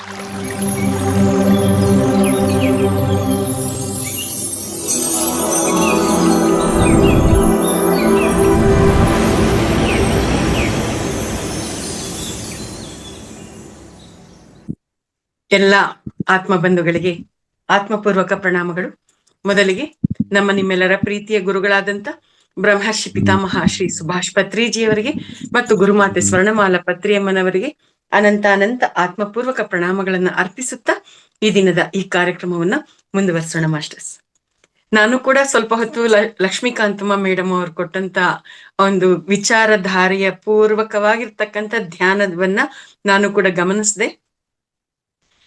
ಎಲ್ಲ ಆತ್ಮ ಬಂಧುಗಳಿಗೆ ಆತ್ಮಪೂರ್ವಕ ಪ್ರಣಾಮಗಳು. ಮೊದಲಿಗೆ ನಮ್ಮ ನಿಮ್ಮೆಲ್ಲರ ಪ್ರೀತಿಯ ಗುರುಗಳಾದಂತ ಬ್ರಹ್ಮರ್ಷಿ ಪಿತಾಮಹ ಶ್ರೀ ಸುಭಾಷ್ ಪತ್ರಿಜಿಯವರಿಗೆ ಮತ್ತು ಗುರುಮಾತೆ ಸ್ವರ್ಣಮಾಲಾ ಪತ್ರಿಯಮ್ಮನವರಿಗೆ ಅನಂತ ಅನಂತ ಆತ್ಮಪೂರ್ವಕ ಪ್ರಣಾಮಗಳನ್ನ ಅರ್ಪಿಸುತ್ತಾ ಈ ದಿನದ ಈ ಕಾರ್ಯಕ್ರಮವನ್ನ ಮುಂದುವರ್ಸೋಣ ಮಾಸ್ಟರ್ಸ್. ನಾನು ಕೂಡ ಸ್ವಲ್ಪ ಹೊತ್ತು ಲಕ್ಷ್ಮೀಕಾಂತಮ್ಮ ಮೇಡಮ್ ಅವ್ರು ಕೊಟ್ಟಂತ ಒಂದು ವಿಚಾರಧಾರೆಯ ಪೂರ್ವಕವಾಗಿರ್ತಕ್ಕಂಥ ಧ್ಯಾನವನ್ನ ನಾನು ಕೂಡ ಗಮನಿಸಿದೆ.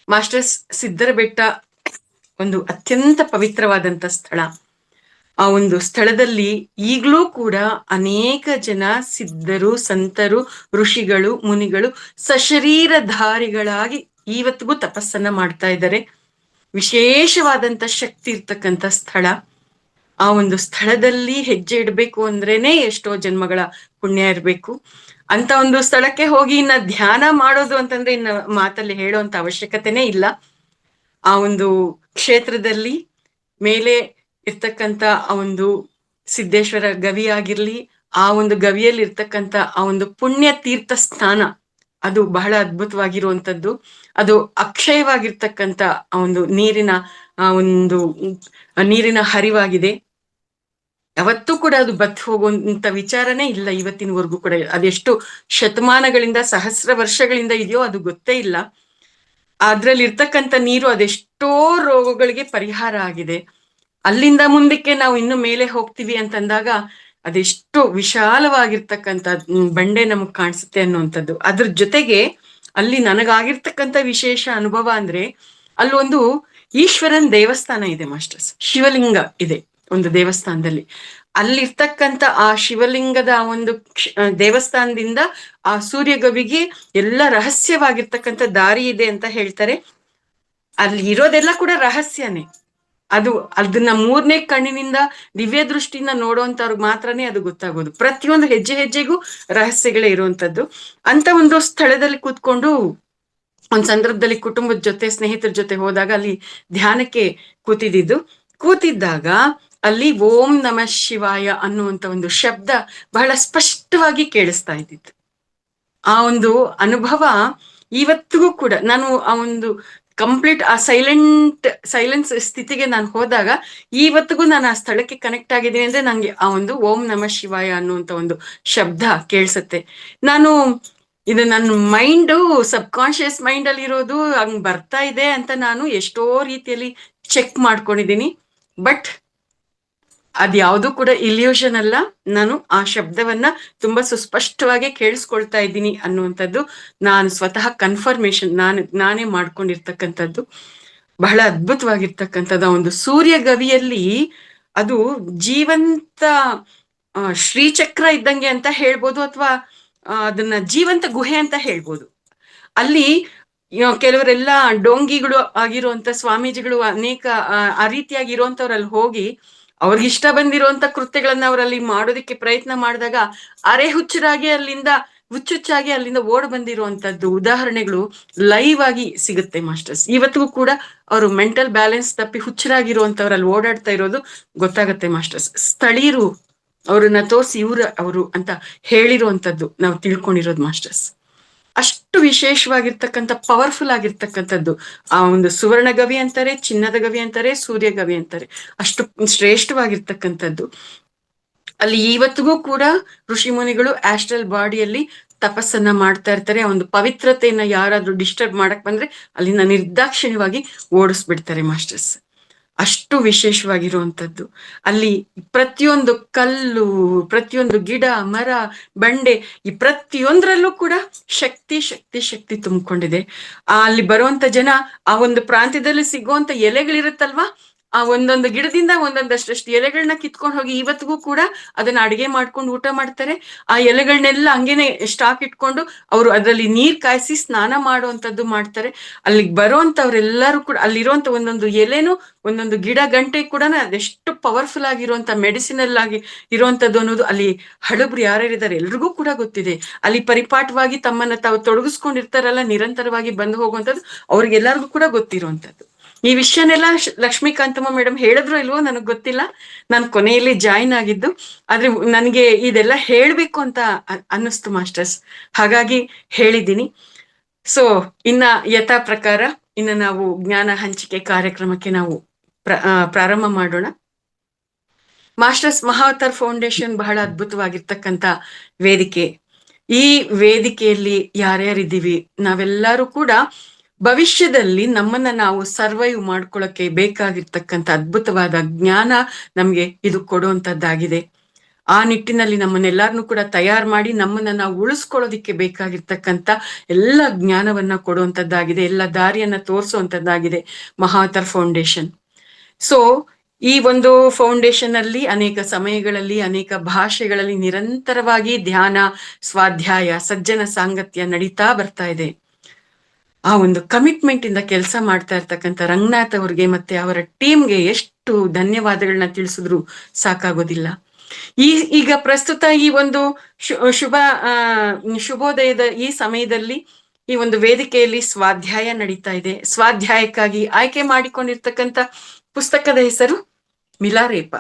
ಮಾಸ್ಟರ್ಸ್, ಸಿದ್ಧರ ಬೆಟ್ಟ ಒಂದು ಅತ್ಯಂತ ಪವಿತ್ರವಾದಂತ ಸ್ಥಳ. ಆ ಒಂದು ಸ್ಥಳದಲ್ಲಿ ಈಗಲೂ ಕೂಡ ಅನೇಕ ಜನ ಸಿದ್ಧರು, ಸಂತರು, ಋಷಿಗಳು, ಮುನಿಗಳು ಸಶರೀರಧಾರಿಗಳಾಗಿ ಇವತ್ತಿಗೂ ತಪಸ್ಸನ್ನ ಮಾಡ್ತಾ ಇದ್ದಾರೆ. ವಿಶೇಷವಾದಂತ ಶಕ್ತಿ ಇರ್ತಕ್ಕಂಥ ಸ್ಥಳ. ಆ ಒಂದು ಸ್ಥಳದಲ್ಲಿ ಹೆಜ್ಜೆ ಇಡ್ಬೇಕು ಅಂದ್ರೇನೆ ಎಷ್ಟೋ ಜನ್ಮಗಳ ಪುಣ್ಯ ಇರ್ಬೇಕು. ಅಂತ ಒಂದು ಸ್ಥಳಕ್ಕೆ ಹೋಗಿ ಇನ್ನ ಧ್ಯಾನ ಮಾಡೋದು ಅಂತಂದ್ರೆ ಇನ್ನ ಮಾತಲ್ಲಿ ಹೇಳುವಂತ ಅವಶ್ಯಕತೆನೇ ಇಲ್ಲ. ಆ ಒಂದು ಕ್ಷೇತ್ರದಲ್ಲಿ ಮೇಲೆ ಇರ್ತಕ್ಕಂಥ ಆ ಒಂದು ಸಿದ್ದೇಶ್ವರ ಗವಿ ಆಗಿರ್ಲಿ, ಆ ಒಂದು ಗವಿಯಲ್ಲಿ ಇರ್ತಕ್ಕಂಥ ಆ ಒಂದು ಪುಣ್ಯ ತೀರ್ಥ ಸ್ಥಾನ ಅದು ಬಹಳ ಅದ್ಭುತವಾಗಿರುವಂತದ್ದು. ಅದು ಅಕ್ಷಯವಾಗಿರ್ತಕ್ಕಂಥ ಆ ಒಂದು ನೀರಿನ ಹರಿವಾಗಿದೆ. ಯಾವತ್ತೂ ಕೂಡ ಅದು ಬತ್ತು ಹೋಗುವಂತ ವಿಚಾರನೇ ಇಲ್ಲ ಇವತ್ತಿನವರೆಗೂ ಕೂಡ. ಅದೆಷ್ಟು ಶತಮಾನಗಳಿಂದ, ಸಹಸ್ರ ವರ್ಷಗಳಿಂದ ಇದೆಯೋ ಅದು ಗೊತ್ತೇ ಇಲ್ಲ. ಅದ್ರಲ್ಲಿ ಇರ್ತಕ್ಕಂಥ ನೀರು ಅದೆಷ್ಟೋ ರೋಗಗಳಿಗೆ ಪರಿಹಾರ ಆಗಿದೆ. ಅಲ್ಲಿಂದ ಮುಂದಕ್ಕೆ ನಾವು ಇನ್ನು ಮೇಲೆ ಹೋಗ್ತೀವಿ ಅಂತಂದಾಗ ಅದೆಷ್ಟು ವಿಶಾಲವಾಗಿರ್ತಕ್ಕಂಥ ಬಂಡೆ ನಮಗ್ ಕಾಣಿಸುತ್ತೆ ಅನ್ನುವಂಥದ್ದು. ಅದ್ರ ಜೊತೆಗೆ ಅಲ್ಲಿ ನನಗಾಗಿರ್ತಕ್ಕಂಥ ವಿಶೇಷ ಅನುಭವ ಅಂದ್ರೆ ಅಲ್ಲೊಂದು ಈಶ್ವರನ್ ದೇವಸ್ಥಾನ ಇದೆ ಮಾಸ್ಟರ್ಸ್. ಶಿವಲಿಂಗ ಇದೆ ಒಂದು ದೇವಸ್ಥಾನದಲ್ಲಿ. ಅಲ್ಲಿರ್ತಕ್ಕಂಥ ಆ ಶಿವಲಿಂಗದ ಆ ಒಂದು ದೇವಸ್ಥಾನದಿಂದ ಆ ಸೂರ್ಯಗವಿಗೆ ಎಲ್ಲ ರಹಸ್ಯವಾಗಿರ್ತಕ್ಕಂಥ ದಾರಿ ಇದೆ ಅಂತ ಹೇಳ್ತಾರೆ. ಅಲ್ಲಿ ಇರೋದೆಲ್ಲ ಕೂಡ ರಹಸ್ಯನೇ. ಅದನ್ನ ಮೂರನೇ ಕಣ್ಣಿನಿಂದ ದಿವ್ಯ ದೃಷ್ಟಿಯಿಂದ ನೋಡುವಂತವ್ರಿಗೆ ಮಾತ್ರನೇ ಅದು ಗೊತ್ತಾಗೋದು. ಪ್ರತಿಯೊಂದು ಹೆಜ್ಜೆ ಹೆಜ್ಜೆಗೂ ರಹಸ್ಯಗಳೇ ಇರುವಂತದ್ದು. ಅಂತ ಒಂದು ಸ್ಥಳದಲ್ಲಿ ಕೂತ್ಕೊಂಡು ಒಂದ್ ಸಂದರ್ಭದಲ್ಲಿ ಕುಟುಂಬದ ಜೊತೆ, ಸ್ನೇಹಿತರ ಜೊತೆ ಹೋದಾಗ ಅಲ್ಲಿ ಧ್ಯಾನಕ್ಕೆ ಕೂತಿದ್ದಾಗ ಅಲ್ಲಿ ಓಂ ನಮಃ ಶಿವಾಯ ಅನ್ನುವಂತ ಒಂದು ಶಬ್ದ ಬಹಳ ಸ್ಪಷ್ಟವಾಗಿ ಕೇಳಿಸ್ತಾ ಇದ್ದಿತ್ತು. ಆ ಒಂದು ಅನುಭವ ಇವತ್ತಿಗೂ ಕೂಡ ನಾನು ಆ ಒಂದು ಕಂಪ್ಲೀಟ್ ಆ ಸೈಲೆನ್ಸ್ ಸ್ಥಿತಿಗೆ ನಾನು ಹೋದಾಗ ಇವತ್ತಿಗೂ ನಾನು ಆ ಸ್ಥಳಕ್ಕೆ ಕನೆಕ್ಟ್ ಆಗಿದ್ದೀನಿ ಅಂದ್ರೆ ನಂಗೆ ಆ ಒಂದು ಓಂ ನಮಃ ಶಿವಾಯ ಅನ್ನುವಂತ ಒಂದು ಶಬ್ದ ಕೇಳಿಸುತ್ತೆ. ಇದು ನನ್ನ ಮೈಂಡು, ಸಬ್ ಕಾನ್ಶಿಯಸ್ ಮೈಂಡ್ ಅಲ್ಲಿ ಇರೋದು ಹಂಗ್ ಬರ್ತಾ ಇದೆ ಅಂತ ನಾನು ಎಷ್ಟೋ ರೀತಿಯಲ್ಲಿ ಚೆಕ್ ಮಾಡ್ಕೊಂಡಿದ್ದೀನಿ. ಬಟ್ ಅದ್ಯಾವುದು ಕೂಡ ಇಲ್ಯೂಷನ್ ಅಲ್ಲ. ನಾನು ಆ ಶಬ್ದವನ್ನ ತುಂಬಾ ಸುಸ್ಪಷ್ಟವಾಗಿ ಕೇಳಿಸ್ಕೊಳ್ತಾ ಇದ್ದೀನಿ ಅನ್ನುವಂಥದ್ದು ನಾನು ಸ್ವತಃ ಕನ್ಫರ್ಮೇಶನ್ ನಾನೇ ಮಾಡ್ಕೊಂಡಿರ್ತಕ್ಕಂಥದ್ದು. ಬಹಳ ಅದ್ಭುತವಾಗಿರ್ತಕ್ಕಂಥದ್ದು. ಆ ಒಂದು ಸೂರ್ಯ ಗವಿಯಲ್ಲಿ ಅದು ಜೀವಂತ ಶ್ರೀಚಕ್ರ ಇದ್ದಂಗೆ ಅಂತ ಹೇಳ್ಬೋದು, ಅಥವಾ ಅದನ್ನ ಜೀವಂತ ಗುಹೆ ಅಂತ ಹೇಳ್ಬೋದು. ಅಲ್ಲಿ ಕೆಲವರೆಲ್ಲ ಡೋಂಗಿಗಳು ಆಗಿರುವಂತ ಸ್ವಾಮೀಜಿಗಳು ಅನೇಕ ಆ ರೀತಿಯಾಗಿ ಇರುವಂತವ್ರಲ್ಲಿ ಹೋಗಿ ಅವ್ರಿಗೆ ಇಷ್ಟ ಬಂದಿರುವಂತ ಕೃತ್ಯಗಳನ್ನ ಅವರಲ್ಲಿ ಮಾಡೋದಕ್ಕೆ ಪ್ರಯತ್ನ ಮಾಡಿದಾಗ ಅರೆ ಹುಚ್ಚರಾಗಿ ಹುಚ್ಚುಚ್ಚಾಗಿ ಅಲ್ಲಿಂದ ಓಡ್ ಬಂದಿರುವಂತದ್ದು ಉದಾಹರಣೆಗಳು ಲೈವ್ ಆಗಿ ಸಿಗುತ್ತೆ ಮಾಸ್ಟರ್ಸ್. ಇವತ್ತಿಗೂ ಕೂಡ ಅವರು ಮೆಂಟಲ್ ಬ್ಯಾಲೆನ್ಸ್ ತಪ್ಪಿ ಹುಚ್ಚರಾಗಿರುವಂತವ್ರಲ್ಲಿ ಓಡಾಡ್ತಾ ಇರೋದು ಗೊತ್ತಾಗತ್ತೆ ಮಾಸ್ಟರ್ಸ್. ಸ್ಥಳೀಯರು ಅವ್ರನ್ನ ತೋರಿಸಿ ಅವರು ಅಂತ ಹೇಳಿರುವಂತದ್ದು ನಾವು ತಿಳ್ಕೊಂಡಿರೋದು ಮಾಸ್ಟರ್ಸ್. ಅಷ್ಟು ವಿಶೇಷವಾಗಿರ್ತಕ್ಕಂಥ ಪವರ್ಫುಲ್ ಆಗಿರ್ತಕ್ಕಂಥದ್ದು ಆ ಒಂದು ಸುವರ್ಣ ಗವಿ ಅಂತಾರೆ, ಚಿನ್ನದ ಗವಿ ಅಂತಾರೆ, ಸೂರ್ಯ ಗವಿ ಅಂತಾರೆ. ಅಷ್ಟು ಶ್ರೇಷ್ಠವಾಗಿರ್ತಕ್ಕಂಥದ್ದು. ಅಲ್ಲಿ ಇವತ್ತಿಗೂ ಕೂಡ ಋಷಿ ಮುನಿಗಳು ಆಸ್ಟ್ರಲ್ ಬಾಡಿಯಲ್ಲಿ ತಪಸ್ಸನ್ನ ಮಾಡ್ತಾ ಇರ್ತಾರೆ. ಆ ಒಂದು ಪವಿತ್ರತೆಯನ್ನ ಯಾರಾದ್ರೂ ಡಿಸ್ಟರ್ಬ್ ಮಾಡಕ್ ಬಂದ್ರೆ ಅಲ್ಲಿಂದ ನಿರ್ದಾಕ್ಷಿಣ್ಯವಾಗಿ ಓಡಿಸ್ಬಿಡ್ತಾರೆ ಮಾಸ್ಟರ್ಸ್. ಅಷ್ಟು ವಿಶೇಷವಾಗಿರುವಂಥದ್ದು. ಅಲ್ಲಿ ಪ್ರತಿಯೊಂದು ಕಲ್ಲು, ಪ್ರತಿಯೊಂದು ಗಿಡ, ಮರ, ಬಂಡೆ, ಈ ಪ್ರತಿಯೊಂದರಲ್ಲೂ ಕೂಡ ಶಕ್ತಿ ಶಕ್ತಿ ಶಕ್ತಿ ತುಂಬಿಕೊಂಡಿದೆ. ಅಲ್ಲಿ ಬರುವಂತ ಜನ ಆ ಒಂದು ಪ್ರಾಂತ್ಯದಲ್ಲಿ ಸಿಗುವಂತ ಎಲೆಗಳಿರುತ್ತಲ್ವಾ, ಆ ಒಂದೊಂದು ಗಿಡದಿಂದ ಒಂದೊಂದಷ್ಟು ಎಲೆಗಳನ್ನ ಕಿತ್ಕೊಂಡು ಹೋಗಿ ಇವತ್ತಿಗೂ ಕೂಡ ಅದನ್ನ ಅಡಿಗೆ ಮಾಡ್ಕೊಂಡು ಊಟ ಮಾಡ್ತಾರೆ. ಆ ಎಲೆಗಳನ್ನೆಲ್ಲ ಹಂಗೇನೆ ಸ್ಟಾಕ್ ಇಟ್ಕೊಂಡು ಅವರು ಅದರಲ್ಲಿ ನೀರ್ ಕಾಯಿಸಿ ಸ್ನಾನ ಮಾಡುವಂತದ್ದು ಮಾಡ್ತಾರೆ. ಅಲ್ಲಿಗೆ ಬರುವಂತವ್ರೆಲ್ಲರೂ ಕೂಡ ಅಲ್ಲಿರುವಂತ ಒಂದೊಂದು ಎಲೆನು ಒಂದೊಂದು ಗಿಡ ಗಂಟೆ ಕೂಡ ಅದೆಷ್ಟು ಪವರ್ಫುಲ್ ಆಗಿರುವಂತ ಮೆಡಿಸಿನಲ್ ಆಗಿ ಇರುವಂತದ್ದು ಅನ್ನೋದು ಅಲ್ಲಿ ಹಳಬ್ರು ಯಾರ್ಯಾರಿದ್ದಾರೆ ಎಲ್ರಿಗೂ ಕೂಡ ಗೊತ್ತಿದೆ. ಅಲ್ಲಿ ಪರಿಪಾಠವಾಗಿ ತಮ್ಮನ್ನ ತಾವು ತೊಡಗಿಸ್ಕೊಂಡಿರ್ತಾರಲ್ಲ, ನಿರಂತರವಾಗಿ ಬಂದು ಹೋಗುವಂಥದ್ದು ಅವ್ರಿಗೆಲ್ಲರಿಗೂ ಕೂಡ ಗೊತ್ತಿರುವಂತದ್ದು. ಈ ವಿಷಯನೆಲ್ಲ ಲಕ್ಷ್ಮೀಕಾಂತಮ್ಮ ಮೇಡಮ್ ಹೇಳಿದ್ರು ಇಲ್ವೋ ನನಗ್ ಗೊತ್ತಿಲ್ಲ, ನಾನು ಕೊನೆಯಲ್ಲಿ ಜಾಯಿನ್ ಆಗಿದ್ದು. ಆದ್ರೆ ನನಗೆ ಇದೆಲ್ಲ ಹೇಳ್ಬೇಕು ಅಂತ ಅನ್ನಿಸ್ತು ಮಾಸ್ಟರ್ಸ್, ಹಾಗಾಗಿ ಹೇಳಿದ್ದೀನಿ. ಸೊ ಇನ್ನ ಯಥಾ ಪ್ರಕಾರ ಇನ್ನು ನಾವು ಜ್ಞಾನ ಹಂಚಿಕೆ ಕಾರ್ಯಕ್ರಮಕ್ಕೆ ನಾವು ಪ್ರಾರಂಭ ಮಾಡೋಣ. ಮಾಸ್ಟರ್ಸ್ ಮಹಾವತಾರ್ ಫೌಂಡೇಶನ್ ಬಹಳ ಅದ್ಭುತವಾಗಿರ್ತಕ್ಕಂಥ ವೇದಿಕೆ. ಈ ವೇದಿಕೆಯಲ್ಲಿ ಯಾರ್ಯಾರಿದ್ದೀವಿ ನಾವೆಲ್ಲರೂ ಕೂಡ ಭವಿಷ್ಯದಲ್ಲಿ ನಮ್ಮನ್ನ ನಾವು ಸರ್ವೈವ್ ಮಾಡ್ಕೊಳ್ಳೋಕೆ ಬೇಕಾಗಿರ್ತಕ್ಕಂಥ ಅದ್ಭುತವಾದ ಜ್ಞಾನ ನಮ್ಗೆ ಇದು ಕೊಡುವಂತದ್ದಾಗಿದೆ. ಆ ನಿಟ್ಟಿನಲ್ಲಿ ನಮ್ಮನ್ನೆಲ್ಲರನ್ನೂ ಕೂಡ ತಯಾರು ಮಾಡಿ ನಮ್ಮನ್ನ ನಾವು ಉಳಿಸ್ಕೊಳ್ಳೋದಿಕ್ಕೆ ಬೇಕಾಗಿರ್ತಕ್ಕಂಥ ಎಲ್ಲ ಜ್ಞಾನವನ್ನ ಕೊಡುವಂತದ್ದಾಗಿದೆ, ಎಲ್ಲ ದಾರಿಯನ್ನ ತೋರಿಸುವಂತದ್ದಾಗಿದೆ ಮಹಾವತಾರ್ ಫೌಂಡೇಶನ್. ಸೊ ಈ ಒಂದು ಫೌಂಡೇಶನ್ ಅಲ್ಲಿ ಅನೇಕ ಸಮಯಗಳಲ್ಲಿ ಅನೇಕ ಭಾಷೆಗಳಲ್ಲಿ ನಿರಂತರವಾಗಿ ಧ್ಯಾನ, ಸ್ವಾಧ್ಯಾಯ, ಸಜ್ಜನ ಸಾಂಗತ್ಯ ನಡೀತಾ ಬರ್ತಾ ಇದೆ. ಆ ಒಂದು ಕಮಿಟ್ಮೆಂಟ್ ಇಂದ ಕೆಲಸ ಮಾಡ್ತಾ ಇರ್ತಕ್ಕಂಥ ರಂಗನಾಥ್ ಅವ್ರಿಗೆ ಮತ್ತೆ ಅವರ ಟೀಮ್ಗೆ ಎಷ್ಟು ಧನ್ಯವಾದಗಳನ್ನ ತಿಳಿಸಿದ್ರು ಸಾಕಾಗೋದಿಲ್ಲ. ಈಗ ಪ್ರಸ್ತುತ ಈ ಒಂದು ಶುಭೋದಯದ ಈ ಸಮಯದಲ್ಲಿ ಈ ಒಂದು ವೇದಿಕೆಯಲ್ಲಿ ಸ್ವಾಧ್ಯಾಯ ನಡೀತಾ ಇದೆ. ಸ್ವಾಧ್ಯಾಯಕ್ಕಾಗಿ ಆಯ್ಕೆ ಮಾಡಿಕೊಂಡಿರ್ತಕ್ಕಂಥ ಪುಸ್ತಕದ ಹೆಸರು ಮಿಲಾರೇಪ.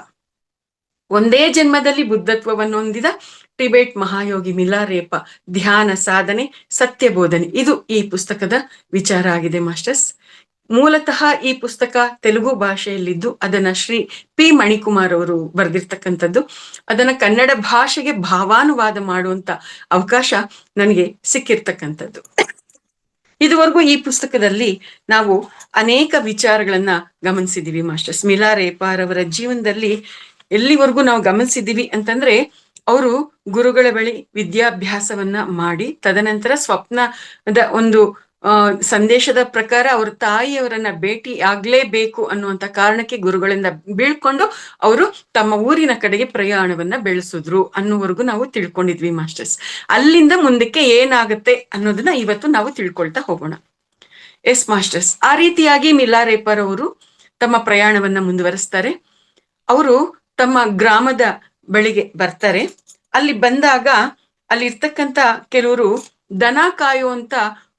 ಒಂದೇ ಜನ್ಮದಲ್ಲಿ ಬುದ್ಧತ್ವವನ್ನು ಹೊಂದಿದ ಟಿಬೆಟ್ ಮಹಾಯೋಗಿ ಮಿಲಾರೇಪ, ಧ್ಯಾನ ಸಾಧನೆ, ಸತ್ಯ ಬೋಧನೆ, ಇದು ಈ ಪುಸ್ತಕದ ವಿಚಾರ ಆಗಿದೆ ಮಾಸ್ಟರ್ಸ್. ಮೂಲತಃ ಈ ಪುಸ್ತಕ ತೆಲುಗು ಭಾಷೆಯಲ್ಲಿದ್ದು ಅದನ್ನ ಶ್ರೀ ಪಿ ಮಣಿಕುಮಾರ್ ಅವರು ಬರೆದಿರ್ತಕ್ಕಂಥದ್ದು. ಅದನ್ನ ಕನ್ನಡ ಭಾಷೆಗೆ ಭಾವಾನುವಾದ ಮಾಡುವಂತ ಅವಕಾಶ ನನಗೆ ಸಿಕ್ಕಿರ್ತಕ್ಕಂಥದ್ದು. ಇದುವರೆಗೂ ಈ ಪುಸ್ತಕದಲ್ಲಿ ನಾವು ಅನೇಕ ವಿಚಾರಗಳನ್ನ ಗಮನಿಸಿದೀವಿ ಮಾಸ್ಟರ್ಸ್. ಮಿಲಾರೇಪಾರವರ ಜೀವನದಲ್ಲಿ ಎಲ್ಲಿವರೆಗೂ ನಾವು ಗಮನಿಸಿದ್ದೀವಿ ಅಂತಂದ್ರೆ, ಅವರು ಗುರುಗಳ ಬಳಿ ವಿದ್ಯಾಭ್ಯಾಸವನ್ನ ಮಾಡಿ ತದನಂತರ ಸ್ವಪ್ನದ ಒಂದು ಸಂದೇಶದ ಪ್ರಕಾರ ಅವ್ರ ತಾಯಿಯವರನ್ನ ಭೇಟಿ ಆಗ್ಲೇಬೇಕು ಅನ್ನುವಂತ ಕಾರಣಕ್ಕೆ ಗುರುಗಳಿಂದ ಬೀಳ್ಕೊಂಡು ಅವರು ತಮ್ಮ ಊರಿನ ಕಡೆಗೆ ಪ್ರಯಾಣವನ್ನ ಬೆಳೆಸಿದ್ರು ಅನ್ನೋವರೆಗೂ ನಾವು ತಿಳ್ಕೊಂಡಿದ್ವಿ ಮಾಸ್ಟರ್ಸ್. ಅಲ್ಲಿಂದ ಮುಂದಕ್ಕೆ ಏನಾಗುತ್ತೆ ಅನ್ನೋದನ್ನ ಇವತ್ತು ನಾವು ತಿಳ್ಕೊಳ್ತಾ ಹೋಗೋಣ. ಎಸ್ ಮಾಸ್ಟರ್ಸ್, ಆ ರೀತಿಯಾಗಿ ಮಿಲಾರೇಪರ್ ಅವರು ತಮ್ಮ ಪ್ರಯಾಣವನ್ನ ಮುಂದುವರಿಸ್ತಾರೆ. ಅವರು ತಮ್ಮ ಗ್ರಾಮದ ಬಳಿಗೆ ಬರ್ತಾರೆ. ಅಲ್ಲಿ ಬಂದಾಗ ಅಲ್ಲಿ ಇರ್ತಕ್ಕಂಥ ಕೆಲವರು ದನ ಕಾಯುವಂತ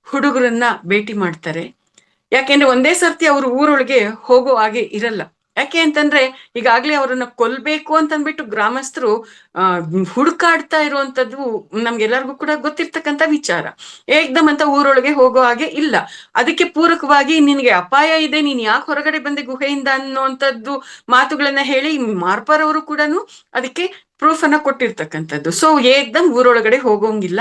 ಹುಡುಗರನ್ನ ಭೇಟಿ ಮಾಡ್ತಾರೆ. ಯಾಕೆಂದ್ರೆ ಒಂದೇ ಸರ್ತಿ ಅವರು ಊರೊಳಗೆ ಹೋಗೋ ಹಾಗೆ ಇರಲ್ಲ. ಯಾಕೆ ಅಂತಂದ್ರೆ ಈಗಾಗ್ಲೇ ಅವ್ರನ್ನ ಕೊಲ್ಬೇಕು ಅಂತಂದ್ಬಿಟ್ಟು ಗ್ರಾಮಸ್ಥರು ಹುಡುಕಾಡ್ತಾ ಇರುವಂತದ್ದು ನಮ್ಗೆಲ್ಲರಿಗೂ ಕೂಡ ಗೊತ್ತಿರ್ತಕ್ಕಂಥ ವಿಚಾರ. ಏಕ್ದಮ್ ಅಂತ ಊರೊಳಗೆ ಹೋಗೋ ಹಾಗೆ ಇಲ್ಲ. ಅದಕ್ಕೆ ಪೂರಕವಾಗಿ ನಿನ್ಗೆ ಅಪಾಯ ಇದೆ, ನೀನ್ ಯಾಕೆ ಹೊರಗಡೆ ಬಂದೆ ಗುಹೆಯಿಂದ ಅನ್ನೋಂಥದ್ದು ಮಾತುಗಳನ್ನ ಹೇಳಿ ಮಾರ್ಪರ್ ಅವರು ಕೂಡ ಅದಕ್ಕೆ ಪ್ರೂಫ್ ಅನ್ನ ಕೊಟ್ಟಿರ್ತಕ್ಕಂಥದ್ದು. ಸೊ ಏಕ್ದಮ್ ಊರೊಳಗಡೆ ಹೋಗೋಂಗಿಲ್ಲ,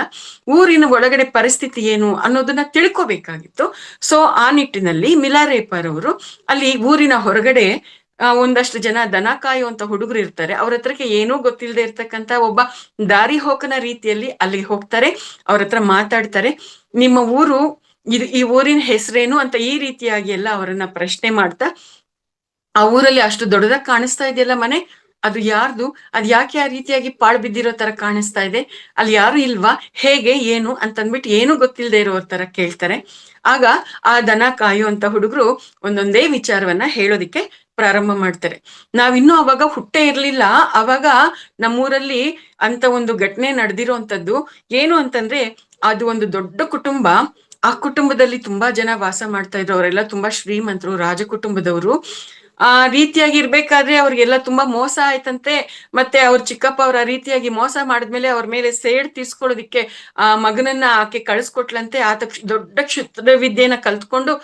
ಊರಿನ ಒಳಗಡೆ ಪರಿಸ್ಥಿತಿ ಏನು ಅನ್ನೋದನ್ನ ತಿಳ್ಕೊಬೇಕಾಗಿತ್ತು. ಸೊ ಆ ನಿಟ್ಟಿನಲ್ಲಿ ಮಿಲಾರೇಪರ್ ಅವರು ಅಲ್ಲಿ ಊರಿನ ಹೊರಗಡೆ ಒಂದಷ್ಟು ಜನ ದನ ಕಾಯುವಂತ ಹುಡುಗರು ಇರ್ತಾರೆ. ಅವ್ರ ಹತ್ರಕ್ಕೆ ಏನೂ ಗೊತ್ತಿಲ್ಲದೆ ಇರ್ತಕ್ಕಂಥ ಒಬ್ಬ ದಾರಿ ಹೋಕನ ರೀತಿಯಲ್ಲಿ ಅಲ್ಲಿ ಹೋಗ್ತಾರೆ. ಅವ್ರ ಹತ್ರ ಮಾತಾಡ್ತಾರೆ. ನಿಮ್ಮ ಊರು ಇದು, ಈ ಊರಿನ ಹೆಸರೇನು ಅಂತ ಈ ರೀತಿಯಾಗಿ ಎಲ್ಲ ಅವರನ್ನ ಪ್ರಶ್ನೆ ಮಾಡ್ತಾ, ಆ ಊರಲ್ಲಿ ಅಷ್ಟು ದೊಡ್ಡದಾಗಿ ಕಾಣಿಸ್ತಾ ಇದೆಯಲ್ಲ ಮನೆ, ಅದು ಯಾರ್ದು, ಅದ್ ಯಾಕೆ ಆ ರೀತಿಯಾಗಿ ಪಾಳು ಬಿದ್ದಿರೋ ತರ ಕಾಣಿಸ್ತಾ ಇದೆ, ಅಲ್ಲಿ ಯಾರು ಇಲ್ವಾ, ಹೇಗೆ ಏನು ಅಂತಂದ್ಬಿಟ್ಟು ಏನು ಗೊತ್ತಿಲ್ಲದೆ ಇರೋ ತರ ಕೇಳ್ತಾರೆ. ಆಗ ಆ ದನ ಕಾಯುವಂತ ಹುಡುಗರು ಒಂದೊಂದೇ ವಿಚಾರವನ್ನ ಹೇಳೋದಿಕ್ಕೆ ಪ್ರಾರಂಭ ಮಾಡ್ತಾರೆ. ನಾವಿನ್ನೂ ಅವಾಗ ಹುಟ್ಟೆ ಇರ್ಲಿಲ್ಲ. ಅವಾಗ ನಮ್ಮೂರಲ್ಲಿ ಅಂತ ಒಂದು ಘಟನೆ ನಡೆದಿರೋಂಥದ್ದು ಏನು ಅಂತಂದ್ರೆ, ಅದು ಒಂದು ದೊಡ್ಡ ಕುಟುಂಬ. ಆ ಕುಟುಂಬದಲ್ಲಿ ತುಂಬಾ ಜನ ವಾಸ ಮಾಡ್ತಾ ಇದ್ರು. ಅವರೆಲ್ಲ ತುಂಬಾ ಶ್ರೀಮಂತರು, ರಾಜ ಕುಟುಂಬದವರು. ಆ ರೀತಿಯಾಗಿ ಇರ್ಬೇಕಾದ್ರೆ ಅವ್ರಿಗೆಲ್ಲ ತುಂಬಾ ಮೋಸ ಆಯ್ತಂತೆ. ಮತ್ತೆ ಅವ್ರ ಚಿಕ್ಕಪ್ಪ ಅವ್ರ ಆ ರೀತಿಯಾಗಿ ಮೋಸ ಮಾಡಿದ್ಮೇಲೆ ಅವ್ರ ಮೇಲೆ ಸೇಡ್ ತೀರ್ಸ್ಕೊಳ್ಳೋದಿಕ್ಕೆ ಆ ಮಗನನ್ನ ಆಕೆ ಕಳಿಸ್ಕೊಟ್ಲಂತೆ. ಆತ ದೊಡ್ಡ ಕ್ಷುದ್ರ ವಿದ್ಯೆನ ಕಲ್ತ್ಕೊಂಡು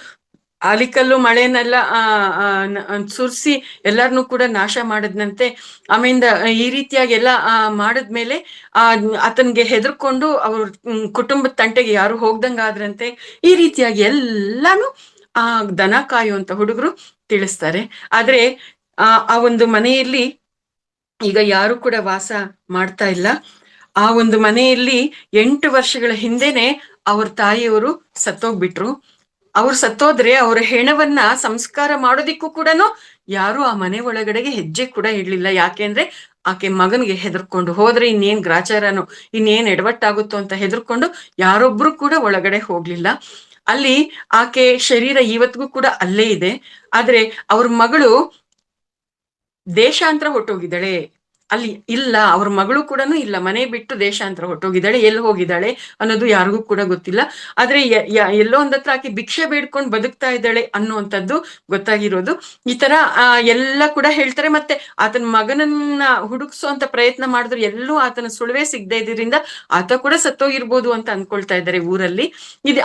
ಆಲಿಕಲ್ಲು ಮಳೆನೆಲ್ಲ ಸುರಿಸಿ ಎಲ್ಲಾರನ್ನೂ ಕೂಡ ನಾಶ ಮಾಡದ್ನಂತೆ. ಆಮೇಲೆ ಈ ರೀತಿಯಾಗಿ ಎಲ್ಲ ಮಾಡದ್ಮೇಲೆ ಆತನ್ಗೆ ಹೆದರ್ಕೊಂಡು ಅವ್ರ ಕುಟುಂಬದ ತಂಟೆಗೆ ಯಾರು ಹೋಗ್ದಂಗಾದ್ರಂತೆ. ಈ ರೀತಿಯಾಗಿ ಎಲ್ಲಾನು ಆ ದನ ಕಾಯುವಂತ ಹುಡುಗರು ತಿಳಿಸ್ತಾರೆ. ಆದ್ರೆ ಆ ಒಂದು ಮನೆಯಲ್ಲಿ ಈಗ ಯಾರು ಕೂಡ ವಾಸ ಮಾಡ್ತಾ ಇಲ್ಲ. ಆ ಒಂದು ಮನೆಯಲ್ಲಿ 8 ವರ್ಷಗಳ ಹಿಂದೆನೆ ಅವ್ರ ತಾಯಿಯವರು ಸತ್ತೋಗ್ಬಿಟ್ರು. ಅವ್ರು ಸತ್ತೋದ್ರೆ ಅವ್ರ ಹೆಣವನ್ನ ಸಂಸ್ಕಾರ ಮಾಡೋದಿಕ್ಕೂ ಕೂಡ ಯಾರು ಆ ಮನೆ ಒಳಗಡೆಗೆ ಹೆಜ್ಜೆ ಕೂಡ ಇಡ್ಲಿಲ್ಲ. ಯಾಕೆಂದ್ರೆ ಆಕೆ ಮಗನಿಗೆ ಹೆದರ್ಕೊಂಡು, ಹೋದ್ರೆ ಇನ್ನೇನ್ ಗ್ರಾಚಾರನೋ, ಇನ್ನೇನ್ ಎಡವಟ್ಟಾಗುತ್ತೋ ಅಂತ ಹೆದರ್ಕೊಂಡು ಯಾರೊಬ್ರು ಕೂಡ ಒಳಗಡೆ ಹೋಗ್ಲಿಲ್ಲ. ಅಲ್ಲಿ ಆಕೆ ಶರೀರ ಇವತ್ತಿಗೂ ಕೂಡ ಅಲ್ಲೇ ಇದೆ. ಆದ್ರೆ ಅವ್ರ ಮಗಳು ದೇಶಾಂತರ ಹೊಟ್ಟೋಗಿದ್ದಾಳೆ, ಅಲ್ಲಿ ಇಲ್ಲ, ಅವ್ರ ಮಗಳು ಕೂಡ ಇಲ್ಲ, ಮನೆ ಬಿಟ್ಟು ದೇಶಾಂತರ ಹೊಟ್ಟೋಗಿದ್ದಾಳೆ. ಎಲ್ಲಿ ಹೋಗಿದ್ದಾಳೆ ಅನ್ನೋದು ಯಾರಿಗೂ ಕೂಡ ಗೊತ್ತಿಲ್ಲ. ಆದ್ರೆ ಎಲ್ಲೋ ಒಂದತ್ರ ಆಕೆ ಭಿಕ್ಷೆ ಬೇಡ್ಕೊಂಡು ಬದುಕ್ತಾ ಇದ್ದಾಳೆ ಅನ್ನುವಂಥದ್ದು ಗೊತ್ತಾಗಿರೋದು. ಈ ತರ ಎಲ್ಲ ಕೂಡ ಹೇಳ್ತಾರೆ. ಮತ್ತೆ ಆತನ ಮಗನನ್ನ ಹುಡುಕ್ಸೋಂತ ಪ್ರಯತ್ನ ಮಾಡಿದ್ರು ಎಲ್ಲೂ ಆತನ ಸುಳಿವೆ ಸಿಗದೆ ಇದರಿಂದ ಆತ ಕೂಡ ಸತ್ತೋಗಿರ್ಬೋದು ಅಂತ ಅನ್ಕೊಳ್ತಾ ಇದ್ದಾರೆ ಊರಲ್ಲಿ.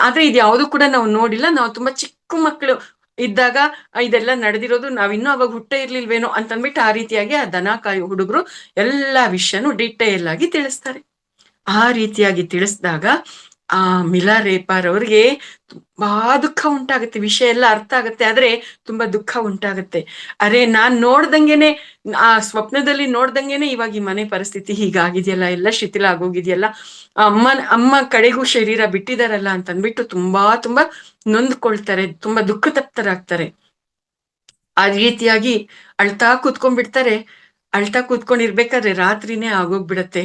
ಆದ್ರೆ ಇದು ಯಾವುದು ಕೂಡ ನಾವು ನೋಡಿಲ್ಲ. ನಾವು ತುಂಬಾ ಚಿಕ್ಕ ಮಕ್ಕಳು ಇದ್ದಾಗ ಇದೆಲ್ಲ ನಡೆದಿರೋದು, ನಾವಿನ್ನೂ ಅವಾಗ ಹುಟ್ಟೇ ಇರ್ಲಿಲ್ವೇನೋ ಅಂತಂದ್ಬಿಟ್ಟು ಆ ರೀತಿಯಾಗಿ ಆ ದನ ಕಾಯೋ ಹುಡುಗರು ಎಲ್ಲಾ ವಿಷಯನೂ ಡಿಟೇಲ್ ಆಗಿ ತಿಳಿಸ್ತಾರೆ. ಆ ರೀತಿಯಾಗಿ ತಿಳಿಸಿದಾಗ ಆ ಮಿಲಾ ರೇಪಾರ್ ಅವ್ರಿಗೆ ತುಂಬಾ ದುಃಖ ಉಂಟಾಗುತ್ತೆ. ವಿಷಯ ಎಲ್ಲ ಅರ್ಥ ಆಗುತ್ತೆ, ಆದ್ರೆ ತುಂಬಾ ದುಃಖ ಉಂಟಾಗುತ್ತೆ. ಅರೆ, ನಾನ್ ನೋಡ್ದಂಗೆನೆ, ಆ ಸ್ವಪ್ನದಲ್ಲಿ ನೋಡ್ದಂಗೆನೆ ಇವಾಗ ಈ ಮನೆ ಪರಿಸ್ಥಿತಿ ಹೀಗಾಗಿದೆಯಲ್ಲ, ಎಲ್ಲ ಶಿಥಿಲ ಆಗೋಗಿದೆಯಲ್ಲ, ಅಮ್ಮ ಕಡೆಗೂ ಶರೀರ ಬಿಟ್ಟಿದಾರಲ್ಲ ಅಂತಂದ್ಬಿಟ್ಟು ತುಂಬಾ ತುಂಬಾ ನೊಂದ್ಕೊಳ್ತಾರೆ, ತುಂಬಾ ದುಃಖ ತಪ್ತರಾಗ್ತಾರೆ. ಆ ರೀತಿಯಾಗಿ ಅಳ್ತಾ ಕೂತ್ಕೊಂಡ್ಬಿಡ್ತಾರೆ. ಅಳ್ತಾ ಕೂತ್ಕೊಂಡಿರ್ಬೇಕಾದ್ರೆ ರಾತ್ರಿನೇ ಆಗೋಗ್ಬಿಡತ್ತೆ.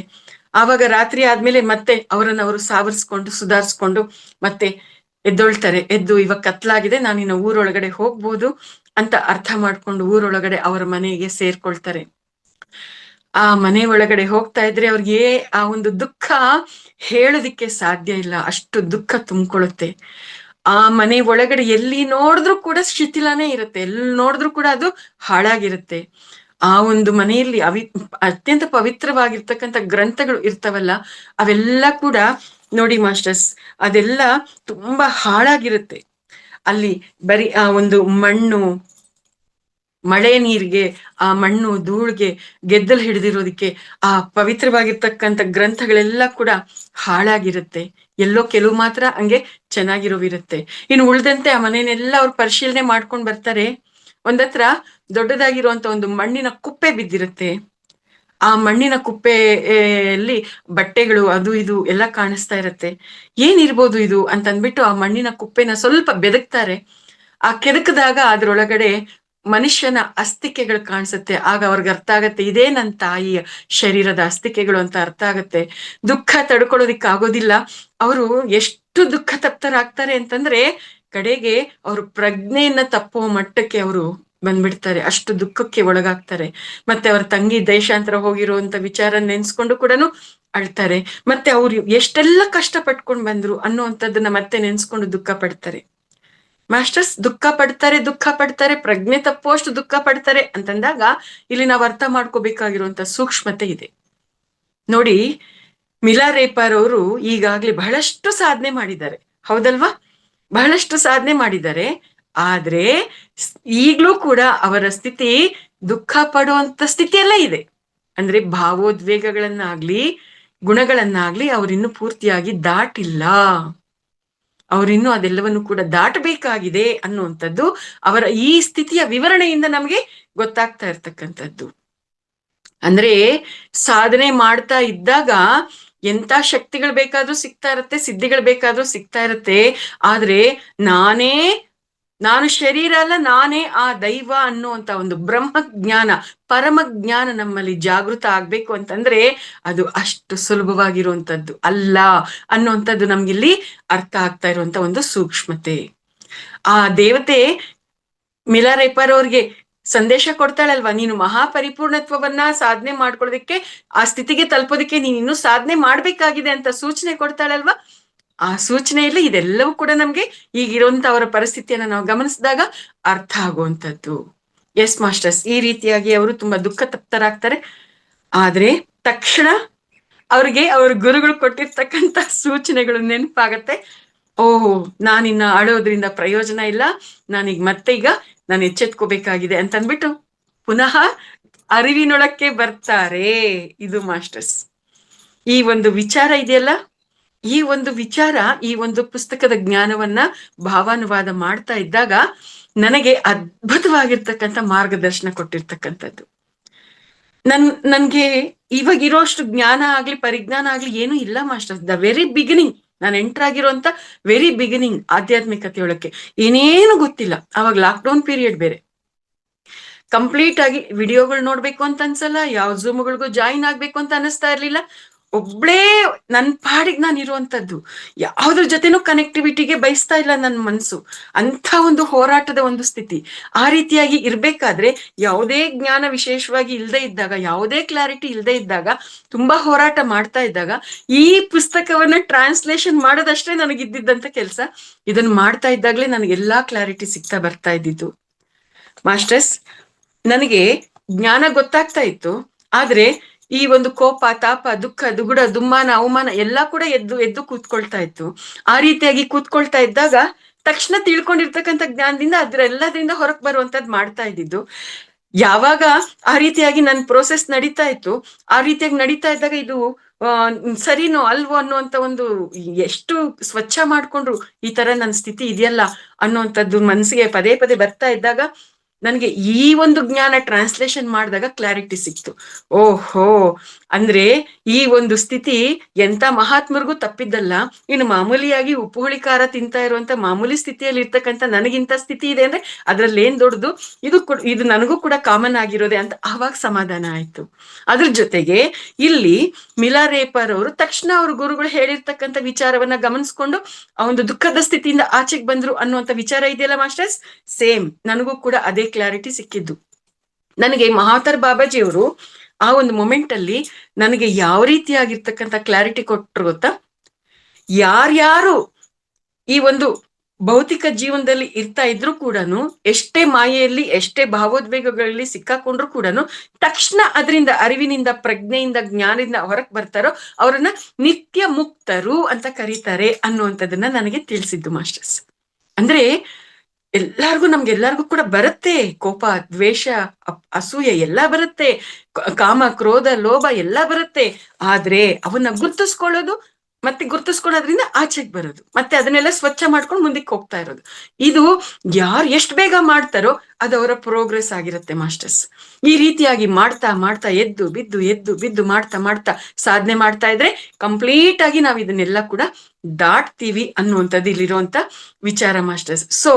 ಆವಾಗ ರಾತ್ರಿ ಆದ್ಮೇಲೆ ಮತ್ತೆ ಅವರನ್ನ ಅವರು ಸಾವರ್ಸ್ಕೊಂಡು ಸುಧಾರಿಸ್ಕೊಂಡು ಮತ್ತೆ ಎದ್ದೊಳ್ತಾರೆ. ಎದ್ದು ಇವಾಗ ಕತ್ಲಾಗಿದೆ, ನಾನಿನ್ನ ಊರೊಳಗಡೆ ಹೋಗ್ಬೋದು ಅಂತ ಅರ್ಥ ಮಾಡ್ಕೊಂಡು ಊರೊಳಗಡೆ ಅವರ ಮನೆಗೆ ಸೇರ್ಕೊಳ್ತಾರೆ. ಆ ಮನೆ ಒಳಗಡೆ ಹೋಗ್ತಾ ಇದ್ರೆ ಅವ್ರಿಗೆ ಆ ಒಂದು ದುಃಖ ಹೇಳೋದಿಕ್ಕೆ ಸಾಧ್ಯ ಇಲ್ಲ, ಅಷ್ಟು ದುಃಖ ತುಂಬಿಕೊಳ್ಳುತ್ತೆ. ಆ ಮನೆ ಒಳಗಡೆ ಎಲ್ಲಿ ನೋಡಿದ್ರು ಕೂಡ ಶಿಥಿಲಾನೇ ಇರುತ್ತೆ, ಎಲ್ಲಿ ನೋಡಿದ್ರು ಕೂಡ ಅದು ಹಾಳಾಗಿರುತ್ತೆ. ಆ ಒಂದು ಮನೆಯಲ್ಲಿ ಅತ್ಯಂತ ಪವಿತ್ರವಾಗಿರ್ತಕ್ಕಂಥ ಗ್ರಂಥಗಳು ಇರ್ತಾವಲ್ಲ, ಅವೆಲ್ಲ ಕೂಡ ನೋಡಿ ಮಾಸ್ಟರ್ಸ್, ಅದೆಲ್ಲ ತುಂಬಾ ಹಾಳಾಗಿರುತ್ತೆ. ಅಲ್ಲಿ ಬರೀ ಆ ಒಂದು ಮಣ್ಣು, ಮಳೆ ನೀರಿಗೆ, ಆ ಮಣ್ಣು ಧೂಳ್ಗೆ ಗೆದ್ದಲು ಹಿಡಿದಿರೋದಿಕ್ಕೆ ಆ ಪವಿತ್ರವಾಗಿರ್ತಕ್ಕಂಥ ಗ್ರಂಥಗಳೆಲ್ಲ ಕೂಡ ಹಾಳಾಗಿರುತ್ತೆ. ಎಲ್ಲೋ ಕೆಲವು ಮಾತ್ರ ಹಂಗೆ ಚೆನ್ನಾಗಿರೋವಿರುತ್ತೆ. ಇನ್ನು ಉಳ್ದಂತೆ ಆ ಮನೆಯನ್ನೆಲ್ಲ ಅವ್ರು ಪರಿಶೀಲನೆ ಮಾಡ್ಕೊಂಡ್ ಬರ್ತಾರೆ. ಒಂದತ್ರ ದೊಡ್ಡದಾಗಿರುವಂತ ಒಂದು ಮಣ್ಣಿನ ಕುಪ್ಪೆ ಬಿದ್ದಿರುತ್ತೆ. ಆ ಮಣ್ಣಿನ ಕುಪ್ಪೆಯಲ್ಲಿ ಬಟ್ಟೆಗಳು ಅದು ಇದು ಎಲ್ಲ ಕಾಣಿಸ್ತಾ ಇರತ್ತೆ. ಏನಿರ್ಬೋದು ಇದು ಅಂತಂದ್ಬಿಟ್ಟು ಆ ಮಣ್ಣಿನ ಕುಪ್ಪೆನ ಸ್ವಲ್ಪ ಬೆದಕ್ತಾರೆ. ಆ ಕೆದಕದಾಗ ಅದ್ರೊಳಗಡೆ ಮನುಷ್ಯನ ಅಸ್ಥಿಕೆಗಳು ಕಾಣಿಸುತ್ತೆ. ಆಗ ಅವ್ರಿಗೆ ಅರ್ಥ ಆಗತ್ತೆ, ಇದೇ ನನ್ನ ತಾಯಿಯ ಶರೀರದ ಅಸ್ಥಿಕೆಗಳು ಅಂತ ಅರ್ಥ ಆಗತ್ತೆ. ದುಃಖ ತಡ್ಕೊಳ್ಳೋದಿಕ್ ಆಗೋದಿಲ್ಲ. ಅವರು ಎಷ್ಟು ದುಃಖ ತಪ್ತರಾಗ್ತಾರೆ ಅಂತಂದ್ರೆ ಕಡೆಗೆ ಅವರು ಪ್ರಜ್ಞೆಯನ್ನ ತಪ್ಪುವ ಮಟ್ಟಕ್ಕೆ ಅವರು ಬಂದ್ಬಿಡ್ತಾರೆ, ಅಷ್ಟು ದುಃಖಕ್ಕೆ ಒಳಗಾಗ್ತಾರೆ. ಮತ್ತೆ ಅವ್ರ ತಂಗಿ ದೇಶಾಂತರ ಹೋಗಿರುವಂತ ವಿಚಾರ ನೆನ್ಸ್ಕೊಂಡು ಕೂಡ ಅಳ್ತಾರೆ. ಮತ್ತೆ ಅವ್ರು ಎಷ್ಟೆಲ್ಲ ಕಷ್ಟ ಪಟ್ಕೊಂಡ್ ಬಂದ್ರು ಅನ್ನುವಂಥದ್ದನ್ನ ಮತ್ತೆ ನೆನ್ಸ್ಕೊಂಡು ದುಃಖ ಪಡ್ತಾರೆ. ಮಾಸ್ಟರ್ಸ್, ದುಃಖ ಪಡ್ತಾರೆ, ಪ್ರಜ್ಞೆ ತಪ್ಪುವಷ್ಟು ದುಃಖ ಪಡ್ತಾರೆ ಅಂತಂದಾಗ ಇಲ್ಲಿ ನಾವು ಅರ್ಥ ಮಾಡ್ಕೋಬೇಕಾಗಿರುವಂತ ಸೂಕ್ಷ್ಮತೆ ಇದೆ ನೋಡಿ. ಮಿಲಾ ರೇಪಾರ್ ಅವರು ಈಗಾಗ್ಲೇ ಬಹಳಷ್ಟು ಸಾಧನೆ ಮಾಡಿದ್ದಾರೆ, ಹೌದಲ್ವಾ? ಬಹಳಷ್ಟು ಸಾಧನೆ ಮಾಡಿದ್ದಾರೆ. ಆದ್ರೆ ಈಗ್ಲೂ ಕೂಡ ಅವರ ಸ್ಥಿತಿ ದುಃಖ ಪಡುವಂತ ಸ್ಥಿತಿಯೆಲ್ಲ ಇದೆ. ಅಂದ್ರೆ ಭಾವೋದ್ವೇಗಗಳನ್ನಾಗ್ಲಿ ಗುಣಗಳನ್ನಾಗ್ಲಿ ಅವರಿನ್ನು ಪೂರ್ತಿಯಾಗಿ ದಾಟಿಲ್ಲ. ಅವರಿನ್ನು ಅದೆಲ್ಲವನ್ನು ಕೂಡ ದಾಟಬೇಕಾಗಿದೆ ಅನ್ನುವಂಥದ್ದು ಅವರ ಈ ಸ್ಥಿತಿಯ ವಿವರಣೆಯಿಂದ ನಮಗೆ ಗೊತ್ತಾಗ್ತಾ ಇರ್ತಕ್ಕಂಥದ್ದು. ಅಂದ್ರೆ ಸಾಧನೆ ಮಾಡ್ತಾ ಇದ್ದಾಗ ಎಂತ ಶಕ್ತಿಗಳು ಬೇಕಾದ್ರೂ ಸಿಗ್ತಾ ಇರತ್ತೆ, ಸಿದ್ಧಿಗಳು ಬೇಕಾದ್ರೂ ಸಿಗ್ತಾ ಇರತ್ತೆ. ಆದ್ರೆ ನಾನು ಶರೀರ ಅಲ್ಲ, ನಾನೇ ಆ ದೈವ ಅನ್ನುವಂತ ಒಂದು ಬ್ರಹ್ಮ ಜ್ಞಾನ, ಪರಮ ಜ್ಞಾನ ನಮ್ಮಲ್ಲಿ ಜಾಗೃತ ಆಗ್ಬೇಕು ಅಂತಂದ್ರೆ ಅದು ಅಷ್ಟು ಸುಲಭವಾಗಿರುವಂತದ್ದು ಅಲ್ಲ ಅನ್ನುವಂಥದ್ದು ನಮ್ಗಿಲ್ಲಿ ಅರ್ಥ ಆಗ್ತಾ ಇರುವಂತ ಒಂದು ಸೂಕ್ಷ್ಮತೆ. ಆ ದೇವತೆ ಮಿಲಾ ರೇಪಾರ್ ಅವ್ರಿಗೆ ಸಂದೇಶ ಕೊಡ್ತಾಳಲ್ವಾ, ನೀನು ಮಹಾಪರಿಪೂರ್ಣತ್ವವನ್ನ ಸಾಧನೆ ಮಾಡ್ಕೊಳ್ಳೋದಕ್ಕೆ, ಆ ಸ್ಥಿತಿಗೆ ತಲುಪೋದಕ್ಕೆ ನೀನು ಇನ್ನೂ ಸಾಧನೆ ಮಾಡ್ಬೇಕಾಗಿದೆ ಅಂತ ಸೂಚನೆ ಕೊಡ್ತಾಳಲ್ವಾ. ಆ ಸೂಚನೆಯಲ್ಲಿ ಇದೆಲ್ಲವೂ ಕೂಡ ನಮ್ಗೆ ಈಗಿರುವಂತ ಅವರ ಪರಿಸ್ಥಿತಿಯನ್ನ ನಾವು ಗಮನಿಸಿದಾಗ ಅರ್ಥ ಆಗುವಂಥದ್ದು. ಎಸ್ ಮಾಸ್ಟರ್ಸ್, ಈ ರೀತಿಯಾಗಿ ಅವರು ತುಂಬಾ ದುಃಖ ತಪ್ತರಾಗ್ತಾರೆ. ಆದ್ರೆ ತಕ್ಷಣ ಅವ್ರಿಗೆ ಅವ್ರ ಗುರುಗಳು ಕೊಟ್ಟಿರ್ತಕ್ಕಂಥ ಸೂಚನೆಗಳು ನೆನಪಾಗತ್ತೆ. ಓಹೋ, ನಾನಿನ್ನ ಅಳೋದ್ರಿಂದ ಪ್ರಯೋಜನ ಇಲ್ಲ, ಈಗ ನಾನು ಎಚ್ಚೆತ್ಕೋಬೇಕಾಗಿದೆ ಅಂತಂದ್ಬಿಟ್ಟು ಪುನಃ ಅರಿವಿನೊಳಕ್ಕೆ ಬರ್ತಾರೆ. ಇದು ಮಾಸ್ಟರ್ಸ್, ಈ ಒಂದು ವಿಚಾರ ಇದೆಯಲ್ಲ, ಈ ಒಂದು ವಿಚಾರ, ಈ ಒಂದು ಪುಸ್ತಕದ ಜ್ಞಾನವನ್ನ ಭಾವಾನುವಾದ ಮಾಡ್ತಾ ಇದ್ದಾಗ ನನಗೆ ಅದ್ಭುತವಾಗಿರ್ತಕ್ಕಂಥ ಮಾರ್ಗದರ್ಶನ ಕೊಟ್ಟಿರ್ತಕ್ಕಂಥದ್ದು. ನನ್ಗೆ ಇವಾಗ ಇರೋಷ್ಟು ಜ್ಞಾನ ಆಗ್ಲಿ ಪರಿಜ್ಞಾನ ಆಗ್ಲಿ ಏನು ಇಲ್ಲ ಮಾಸ್ಟರ್. ದ ವೆರಿ ಬಿಗಿನಿಂಗ್ ನಾನು ಎಂಟರ್ ಆಗಿರುವಂತ ವೆರಿ ಬಿಗಿನಿಂಗ್ ಆಧ್ಯಾತ್ಮಿಕತೆಯೊಳಕ್ಕೆ ಏನೇನು ಗೊತ್ತಿಲ್ಲ. ಅವಾಗ ಲಾಕ್ಡೌನ್ ಪೀರಿಯಡ್ ಬೇರೆ. ಕಂಪ್ಲೀಟ್ ಆಗಿ ವಿಡಿಯೋಗಳು ನೋಡ್ಬೇಕು ಅಂತ ಅನ್ಸಲ್ಲ, ಯಾವ ಝೂಮ್ಗಳಿಗೂ ಜಾಯಿನ್ ಆಗ್ಬೇಕು ಅಂತ ಅನಿಸ್ತಾ ಇರ್ಲಿಲ್ಲ. ಒಬ್ಳೇ ನನ್ ಪಾಡಿಗೆ ನಾನು ಇರುವಂತದ್ದು, ಯಾವ್ದ್ರ ಜೊತೆನೂ ಕನೆಕ್ಟಿವಿಟಿಗೆ ಬಯಸ್ತಾ ಇಲ್ಲ ನನ್ನ ಮನ್ಸು. ಅಂತ ಒಂದು ಹೋರಾಟದ ಒಂದು ಸ್ಥಿತಿ. ಆ ರೀತಿಯಾಗಿ ಇರ್ಬೇಕಾದ್ರೆ ಯಾವುದೇ ಜ್ಞಾನ ವಿಶೇಷವಾಗಿ ಇಲ್ಲದೆ ಇದ್ದಾಗ, ಯಾವುದೇ ಕ್ಲಾರಿಟಿ ಇಲ್ಲದೆ ಇದ್ದಾಗ, ತುಂಬಾ ಹೋರಾಟ ಮಾಡ್ತಾ ಇದ್ದಾಗ ಈ ಪುಸ್ತಕವನ್ನ ಟ್ರಾನ್ಸ್ಲೇಷನ್ ಮಾಡೋದಷ್ಟೇ ನನಗಿದ್ದಿದ್ದಂತ ಕೆಲಸ. ಇದನ್ನ ಮಾಡ್ತಾ ಇದ್ದಾಗ್ಲೇ ನನಗೆಲ್ಲಾ ಕ್ಲಾರಿಟಿ ಸಿಗ್ತಾ ಬರ್ತಾ ಇದ್ದಿದ್ದು ಮಾಸ್ಟರ್ಸ್. ನನಗೆ ಜ್ಞಾನ ಗೊತ್ತಾಗ್ತಾ ಇತ್ತು, ಆದ್ರೆ ಈ ಒಂದು ಕೋಪ, ತಾಪ, ದುಃಖ, ದುಗುಡ, ದುಮ್ಮಾನ, ಅವಮಾನ ಎಲ್ಲಾ ಕೂಡ ಎದ್ದು ಎದ್ದು ಕೂತ್ಕೊಳ್ತಾ ಇತ್ತು. ಆ ರೀತಿಯಾಗಿ ಕೂತ್ಕೊಳ್ತಾ ಇದ್ದಾಗ ತಕ್ಷಣ ತಿಳ್ಕೊಂಡಿರ್ತಕ್ಕಂಥ ಜ್ಞಾನದಿಂದ ಅದ್ರೆಲ್ಲದ್ರಿಂದ ಹೊರಕ್ ಬರುವಂತದ್ ಮಾಡ್ತಾ ಇದ್ದಿದ್ದು. ಯಾವಾಗ ಆ ರೀತಿಯಾಗಿ ನನ್ ಪ್ರೋಸೆಸ್ ನಡೀತಾ ಇತ್ತು, ಆ ರೀತಿಯಾಗಿ ನಡೀತಾ ಇದ್ದಾಗ ಇದು ಸರಿನೋ ಅಲ್ವೋ ಅನ್ನುವಂತ ಒಂದು, ಎಷ್ಟು ಸ್ವಚ್ಛ ಮಾಡ್ಕೊಂಡ್ರು ಈ ತರ ನನ್ನ ಸ್ಥಿತಿ ಇದೆಯಲ್ಲ ಅನ್ನುವಂಥದ್ದು ಮನ್ಸಿಗೆ ಪದೇ ಪದೇ ಬರ್ತಾ ಇದ್ದಾಗ, ನನಗೆ ಈ ಒಂದು ಜ್ಞಾನ ಟ್ರಾನ್ಸ್ಲೇಷನ್ ಮಾಡಿದಾಗ ಕ್ಲಾರಿಟಿ ಸಿಕ್ತು. ಓಹೋ, ಅಂದ್ರೆ ಈ ಒಂದು ಸ್ಥಿತಿ ಎಂತ ಮಹಾತ್ಮರಿಗೂ ತಪ್ಪಿದ್ದಲ್ಲ. ಇನ್ನು ಮಾಮೂಲಿಯಾಗಿ ಉಪ್ಪು ಹುಳಿ ಖಾರ ತಿಂತಾ ಇರುವಂತ ಮಾಮೂಲಿ ಸ್ಥಿತಿಯಲ್ಲಿ ಇರ್ತಕ್ಕಂಥ ನನಗಿಂತ ಸ್ಥಿತಿ ಇದೆ ಅಂದ್ರೆ ಅದ್ರಲ್ಲಿ ಏನ್ ದೊಡ್ಡದು, ಇದು ನನಗೂ ಕೂಡ ಕಾಮನ್ ಆಗಿರೋದೆ ಅಂತ ಆವಾಗ ಸಮಾಧಾನ ಆಯ್ತು. ಅದ್ರ ಜೊತೆಗೆ ಇಲ್ಲಿ ಮಿಲಾರೇಪರ್ ಅವರು ತಕ್ಷಣ ಅವ್ರ ಗುರುಗಳು ಹೇಳಿರ್ತಕ್ಕಂಥ ವಿಚಾರವನ್ನ ಗಮನಿಸ್ಕೊಂಡು ಆ ಒಂದು ದುಃಖದ ಸ್ಥಿತಿಯಿಂದ ಆಚೆಗೆ ಬಂದ್ರು ಅನ್ನುವಂಥ ವಿಚಾರ ಇದೆಯಲ್ಲ ಮಾಸ್ಟರ್ಸ್, ಸೇಮ್ ನನಗೂ ಕೂಡ ಅದೇ ಕ್ಲಾರಿಟಿ ಸಿಕ್ಕಿದ್ದು. ನನಗೆ ಮಹಾತರ್ ಬಾಬಾಜಿಯವರು ಆ ಒಂದು ಮೊಮೆಂಟ್ ಅಲ್ಲಿ ನನಗೆ ಯಾವ ರೀತಿಯಾಗಿರ್ತಕ್ಕಂಥ ಕ್ಲಾರಿಟಿ ಕೊಟ್ರು ಗೊತ್ತಾ? ಯಾರ್ಯಾರು ಈ ಒಂದು ಭೌತಿಕ ಜೀವನದಲ್ಲಿ ಇರ್ತಾ ಇದ್ರು ಕೂಡ, ಎಷ್ಟೇ ಮಾಯೆಯಲ್ಲಿ, ಎಷ್ಟೇ ಭಾವೋದ್ವೇಗಗಳಲ್ಲಿ ಸಿಕ್ಕಾಕೊಂಡ್ರು ಕೂಡ ತಕ್ಷಣ ಅದರಿಂದ ಅರಿವಿನಿಂದ, ಪ್ರಜ್ಞೆಯಿಂದ, ಜ್ಞಾನದಿಂದ ಹೊರಕ್ ಬರ್ತಾರೋ ಅವರನ್ನ ನಿತ್ಯ ಮುಕ್ತರು ಅಂತ ಕರೀತಾರೆ ಅನ್ನುವಂಥದ್ದನ್ನ ನನಗೆ ತಿಳಿಸಿದ್ದು ಮಾಸ್ಟರ್ಸ್. ಅಂದ್ರೆ ನಮ್ಗೆಲ್ಲರಿಗೂ ಕೂಡ ಬರುತ್ತೆ, ಕೋಪ, ದ್ವೇಷ, ಅಸೂಯೆ ಎಲ್ಲ ಬರುತ್ತೆ, ಕಾಮ, ಕ್ರೋಧ, ಲೋಭ ಎಲ್ಲ ಬರುತ್ತೆ. ಆದ್ರೆ ಅವನ್ನ ಗುರ್ತಿಸ್ಕೊಳ್ಳೋದು, ಮತ್ತೆ ಗುರ್ತಿಸ್ಕೊಳ್ಳೋದ್ರಿಂದ ಆಚೆಗೆ ಬರೋದು, ಮತ್ತೆ ಅದನ್ನೆಲ್ಲ ಸ್ವಚ್ಛ ಮಾಡ್ಕೊಂಡು ಮುಂದಕ್ಕೆ ಹೋಗ್ತಾ ಇರೋದು, ಇದು ಯಾರು ಎಷ್ಟು ಬೇಗ ಮಾಡ್ತಾರೋ ಅದು ಅವರ ಪ್ರೋಗ್ರೆಸ್ ಆಗಿರುತ್ತೆ ಮಾಸ್ಟರ್ಸ್. ಈ ರೀತಿಯಾಗಿ ಮಾಡ್ತಾ ಮಾಡ್ತಾ ಎದ್ದು ಬಿದ್ದು ಮಾಡ್ತಾ ಮಾಡ್ತಾ ಸಾಧನೆ ಮಾಡ್ತಾ ಇದ್ರೆ ಕಂಪ್ಲೀಟ್ ಆಗಿ ನಾವು ಇದನ್ನೆಲ್ಲ ಕೂಡ ದಾಟ್ತೀವಿ ಅನ್ನುವಂಥದ್ದು ಇಲ್ಲಿರುವಂತ ವಿಚಾರ ಮಾಸ್ಟರ್ಸ್. ಸೊ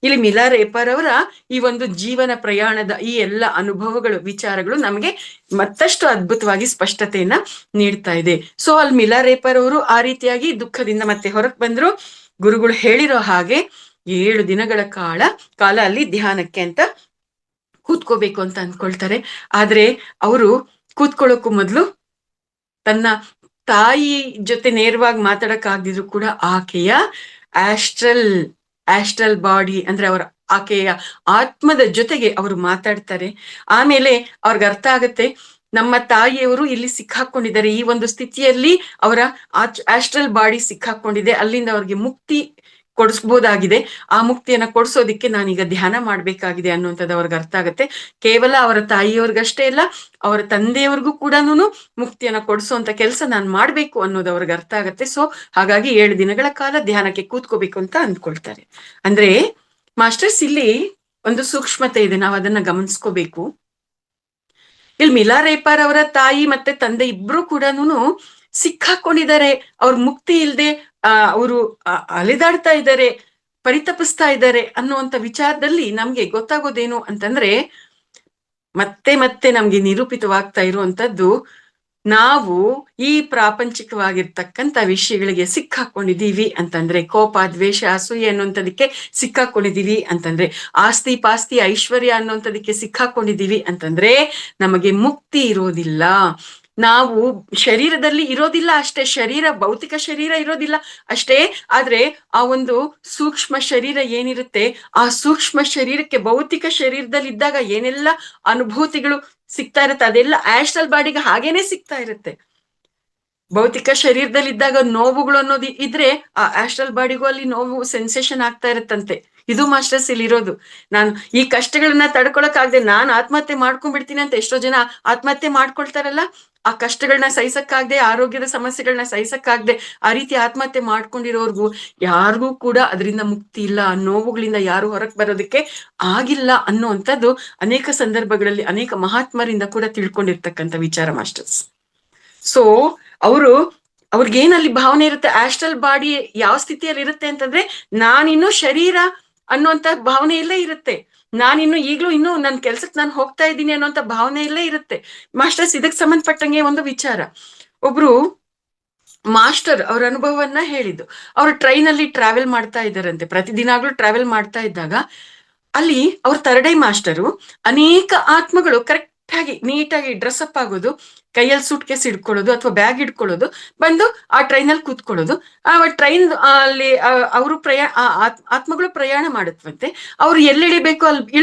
ಇಲ್ಲಿ ಮಿಲಾರೇಪರ್ ಅವರ ಈ ಒಂದು ಜೀವನ ಪ್ರಯಾಣದ ಈ ಎಲ್ಲ ಅನುಭವಗಳು, ವಿಚಾರಗಳು ನಮಗೆ ಮತ್ತಷ್ಟು ಅದ್ಭುತವಾಗಿ ಸ್ಪಷ್ಟತೆಯನ್ನ ನೀಡ್ತಾ ಇದೆ. ಸೊ ಅಲ್ಲಿ ಮಿಲಾರೇಪರ್ ಅವರು ಆ ರೀತಿಯಾಗಿ ದುಃಖದಿಂದ ಮತ್ತೆ ಹೊರಕ್ ಬಂದ್ರು. ಗುರುಗಳು ಹೇಳಿರೋ ಹಾಗೆ 7 ದಿನಗಳ ಕಾಲ ಅಲ್ಲಿ ಧ್ಯಾನಕ್ಕೆ ಅಂತ ಕೂತ್ಕೋಬೇಕು ಅಂತ ಅಂದ್ಕೊಳ್ತಾರೆ. ಆದ್ರೆ ಅವರು ಕೂತ್ಕೊಳ್ಳೋಕ್ಕೂ ಮೊದ್ಲು ತನ್ನ ತಾಯಿ ಜೊತೆ ನೇರವಾಗಿ ಮಾತಾಡಕ್ ಆಗದಿದ್ರು ಕೂಡ ಆಕೆಯ ಆಸ್ಟ್ರಲ್ ಬಾಡಿ ಅಂದ್ರೆ ಆಕೆಯ ಆತ್ಮದ ಜೊತೆಗೆ ಅವರು ಮಾತಾಡ್ತಾರೆ. ಆಮೇಲೆ ಅವ್ರಿಗೆ ಅರ್ಥ ಆಗತ್ತೆ, ನಮ್ಮ ತಾಯಿಯವರು ಇಲ್ಲಿ ಸಿಕ್ಕಾಕೊಂಡಿದ್ದಾರೆ, ಈ ಒಂದು ಸ್ಥಿತಿಯಲ್ಲಿ ಅವರ ಆಸ್ಟ್ರಲ್ ಬಾಡಿ ಸಿಕ್ಕಾಕೊಂಡಿದೆ, ಅಲ್ಲಿಂದ ಅವ್ರಿಗೆ ಮುಕ್ತಿ ಕೊಡಿಸ್ಬೋದಾಗಿದೆ, ಆ ಮುಕ್ತಿಯನ್ನ ಕೊಡ್ಸೋದಿಕ್ಕೆ ನಾನೀಗ ಧ್ಯಾನ ಮಾಡ್ಬೇಕಾಗಿದೆ ಅನ್ನುವಂಥದ್ದು ಅವ್ರಿಗೆ ಅರ್ಥ ಆಗತ್ತೆ. ಕೇವಲ ಅವರ ತಾಯಿಯವ್ರಿಗಷ್ಟೇ ಇಲ್ಲ, ಅವರ ತಂದೆಯವ್ರಿಗೂ ಕೂಡ ಮುಕ್ತಿಯನ್ನ ಕೊಡಿಸುವಂತ ಕೆಲಸ ನಾನು ಮಾಡ್ಬೇಕು ಅನ್ನೋದು ಅವ್ರಿಗೆ ಅರ್ಥ ಆಗತ್ತೆ. ಸೊ ಹಾಗಾಗಿ 7 ದಿನಗಳ ಕಾಲ ಧ್ಯಾನಕ್ಕೆ ಕೂತ್ಕೋಬೇಕು ಅಂತ ಅಂದ್ಕೊಳ್ತಾರೆ. ಅಂದ್ರೆ ಮಾಸ್ಟರ್ಸ್ ಇಲ್ಲಿ ಒಂದು ಸೂಕ್ಷ್ಮತೆ ಇದೆ, ನಾವು ಅದನ್ನ ಗಮನಿಸ್ಕೋಬೇಕು. ಇಲ್ಲಿ ಮಿಲಾರೇಪರ್ ಅವರ ತಾಯಿ ಮತ್ತೆ ತಂದೆ ಇಬ್ರು ಕೂಡ ಸಿಕ್ಕಾಕೊಂಡಿದ್ದಾರೆ, ಅವ್ರ ಮುಕ್ತಿ ಇಲ್ದೆ ಅವರು ಅಲೆದಾಡ್ತಾ ಇದ್ದಾರೆ, ಪರಿತಪಿಸ್ತಾ ಇದ್ದಾರೆ ಅನ್ನುವಂಥ ವಿಚಾರದಲ್ಲಿ ನಮ್ಗೆ ಗೊತ್ತಾಗೋದೇನು ಅಂತಂದ್ರೆ, ಮತ್ತೆ ಮತ್ತೆ ನಮ್ಗೆ ನಿರೂಪಿತವಾಗ್ತಾ ಇರುವಂತದ್ದು, ನಾವು ಈ ಪ್ರಾಪಂಚಿಕವಾಗಿರ್ತಕ್ಕಂಥ ವಿಷಯಗಳಿಗೆ ಸಿಕ್ಕಾಕೊಂಡಿದೀವಿ ಅಂತಂದ್ರೆ, ಕೋಪ, ದ್ವೇಷ, ಅಸೂಯೆ ಅನ್ನುವಂಥದಕ್ಕೆ ಸಿಕ್ಕಾಕೊಂಡಿದೀವಿ ಅಂತಂದ್ರೆ, ಆಸ್ತಿ ಪಾಸ್ತಿ ಐಶ್ವರ್ಯ ಅನ್ನುವಂಥದಕ್ಕೆ ಸಿಕ್ಕಾಕೊಂಡಿದೀವಿ ಅಂತಂದ್ರೆ ನಮಗೆ ಮುಕ್ತಿ ಇರೋದಿಲ್ಲ. ನಾವು ಶರೀರದಲ್ಲಿ ಇರೋದಿಲ್ಲ ಅಷ್ಟೇ, ಭೌತಿಕ ಶರೀರ ಇರೋದಿಲ್ಲ ಅಷ್ಟೇ, ಆದ್ರೆ ಆ ಒಂದು ಸೂಕ್ಷ್ಮ ಶರೀರ ಏನಿರುತ್ತೆ, ಆ ಸೂಕ್ಷ್ಮ ಶರೀರಕ್ಕೆ ಭೌತಿಕ ಶರೀರದಲ್ಲಿ ಇದ್ದಾಗ ಏನೆಲ್ಲ ಅನುಭೂತಿಗಳು ಸಿಗ್ತಾ ಇರುತ್ತೆ ಅದೆಲ್ಲ ಆಸ್ಟ್ರಲ್ ಬಾಡಿಗೆ ಹಾಗೇನೆ ಸಿಗ್ತಾ ಇರುತ್ತೆ. ಭೌತಿಕ ಶರೀರದಲ್ಲಿ ಇದ್ದಾಗ ನೋವುಗಳು ಅನ್ನೋದು ಇದ್ರೆ ಆ ಆಸ್ಟ್ರಲ್ ಬಾಡಿಗೂ ಅಲ್ಲಿ ನೋವು ಸೆನ್ಸೇಷನ್ ಆಗ್ತಾ ಇರುತ್ತಂತೆ. ಇದು ಮಾಸ್ಟರ್ಸ್ ಇಲ್ಲಿ ಇರೋದು. ನಾನು ಈ ಕಷ್ಟಗಳನ್ನ ತಡ್ಕೊಳಕ್ ಆಗದೆ ನಾನು ಆತ್ಮಹತ್ಯೆ ಮಾಡ್ಕೊಂಡ್ಬಿಡ್ತೀನಿ ಅಂತ ಎಷ್ಟೋ ಜನ ಆತ್ಮಹತ್ಯೆ ಮಾಡ್ಕೊಳ್ತಾರಲ್ಲ, ಆ ಕಷ್ಟಗಳನ್ನ ಸಹಿಸಕ್ಕಾಗದೆ, ಆರೋಗ್ಯದ ಸಮಸ್ಯೆಗಳನ್ನ ಸಹಿಸಕ್ಕಾಗದೆ ಆ ರೀತಿ ಆತ್ಮಹತ್ಯೆ ಮಾಡ್ಕೊಂಡಿರೋರ್ಗು ಯಾರಿಗೂ ಕೂಡ ಅದರಿಂದ ಮುಕ್ತಿ ಇಲ್ಲ, ನೋವುಗಳಿಂದ ಯಾರು ಹೊರಕ್ ಬರೋದಕ್ಕೆ ಆಗಿಲ್ಲ ಅನ್ನುವಂಥದ್ದು ಅನೇಕ ಸಂದರ್ಭಗಳಲ್ಲಿ ಅನೇಕ ಮಹಾತ್ಮರಿಂದ ಕೂಡ ತಿಳ್ಕೊಂಡಿರ್ತಕ್ಕಂಥ ವಿಚಾರ ಮಾಸ್ಟರ್ಸ್. ಸೊ ಅವರು ಅವ್ರಿಗೇನಲ್ಲಿ ಭಾವನೆ ಇರುತ್ತೆ, ಆಸ್ಟ್ರಲ್ ಬಾಡಿ ಯಾವ ಸ್ಥಿತಿಯಲ್ಲಿ ಇರುತ್ತೆ ಅಂತಂದ್ರೆ, ನಾನಿನ್ನು ಶರೀರ ಅನ್ನುವಂತ ಭಾವನೆ ಇಲ್ಲೇ ಇರುತ್ತೆ. ನಾನಿನ್ನು ಈಗ್ಲೂ ಇನ್ನು ನನ್ನ ಕೆಲ್ಸಕ್ಕೆ ನಾನು ಹೋಗ್ತಾ ಇದ್ದೀನಿ ಅನ್ನೋಂತ ಭಾವನೆ ಇಲ್ಲೇ ಇರುತ್ತೆ. ಮಾಸ್ಟರ್ಸ್ ಇದಕ್ಕೆ ಸಂಬಂಧಪಟ್ಟಂಗೆ ಒಂದು ವಿಚಾರ, ಒಬ್ರು ಮಾಸ್ಟರ್ ಅವ್ರ ಅನುಭವವನ್ನ ಹೇಳಿದ್ದು. ಅವ್ರು ಟ್ರೈನ್ ಅಲ್ಲಿ ಟ್ರಾವೆಲ್ ಮಾಡ್ತಾ ಇದ್ದಾರಂತೆ, ಪ್ರತಿದಿನಾಗ್ಲೂ ಟ್ರಾವೆಲ್ ಮಾಡ್ತಾ ಇದ್ದಾಗ ಅಲ್ಲಿ ಅವ್ರ ಥರ್ಡ್ ಐ ಮಾಸ್ಟರು ಅನೇಕ ಆತ್ಮಗಳು ಕರೆಕ್ಟ್ ಆಗಿ ನೀಟಾಗಿ ಡ್ರೆಸ್ ಅಪ್ ಆಗೋದು, ಕೈಯಲ್ಲಿ ಸೂಟ್ ಕೇಸ್ ಇಡ್ಕೊಳ್ಳೋದು ಅಥವಾ ಬ್ಯಾಗ್ ಇಡ್ಕೊಳ್ಳೋದು, ಬಂದು ಆ ಟ್ರೈನ್ ಅಲ್ಲಿ ಕೂತ್ಕೊಳ್ಳೋದು. ಆ ಟ್ರೈನ್ ಅಲ್ಲಿ ಅವರು ಆತ್ಮಗಳು ಪ್ರಯಾಣ ಮಾಡುತ್ತವಂತೆ. ಅವ್ರು ಎಲ್ಲಿ ಇಳಿಬೇಕು ಅಲ್ಲಿ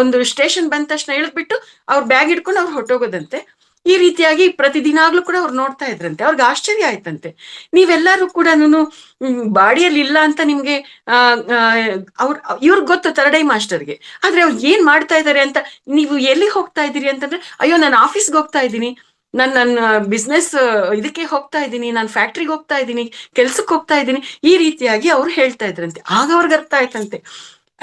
ಒಂದು ಸ್ಟೇಷನ್ ಬಂದ ತಕ್ಷಣ ಇಳಿದ್ಬಿಟ್ಟು ಅವ್ರ ಬ್ಯಾಗ್ ಇಟ್ಕೊಂಡು ಅವ್ರು ಹೊಟ್ಟೋಗೋದಂತೆ. ಈ ರೀತಿಯಾಗಿ ಪ್ರತಿದಿನಾಗ್ಲೂ ಕೂಡ ಅವ್ರು ನೋಡ್ತಾ ಇದ್ರಂತೆ. ಅವ್ರಿಗೆ ಆಶ್ಚರ್ಯ ಆಯ್ತಂತೆ, ನೀವೆಲ್ಲರೂ ಕೂಡ ಬಾಡಿಯಲ್ಲಿ ಇಲ್ಲ ಅಂತ ನಿಮ್ಗೆ ಇವ್ರಿಗೆ ಗೊತ್ತು ಥರ್ಡ್ ಐ ಮಾಸ್ಟರ್ಗೆ. ಆದ್ರೆ ಅವ್ರು ಏನ್ ಮಾಡ್ತಾ ಇದ್ದಾರೆ ಅಂತ, ನೀವು ಎಲ್ಲಿ ಹೋಗ್ತಾ ಇದ್ದೀರಿ ಅಂತಂದ್ರೆ, ಅಯ್ಯೋ ನಾನು ಆಫೀಸ್ಗೆ ಹೋಗ್ತಾ ಇದ್ದೀನಿ, ನನ್ನ ಬಿಸ್ನೆಸ್ ಇದಕ್ಕೆ ಹೋಗ್ತಾ ಇದ್ದೀನಿ, ನಾನು ಫ್ಯಾಕ್ಟ್ರಿಗೆ ಹೋಗ್ತಾ ಇದ್ದೀನಿ, ಕೆಲ್ಸಕ್ಕೆ ಹೋಗ್ತಾ ಇದ್ದೀನಿ, ಈ ರೀತಿಯಾಗಿ ಅವ್ರು ಹೇಳ್ತಾ ಇದ್ರಂತೆ. ಆಗ ಅವ್ರಿಗೆ ಅರ್ಥ ಆಯ್ತಂತೆ,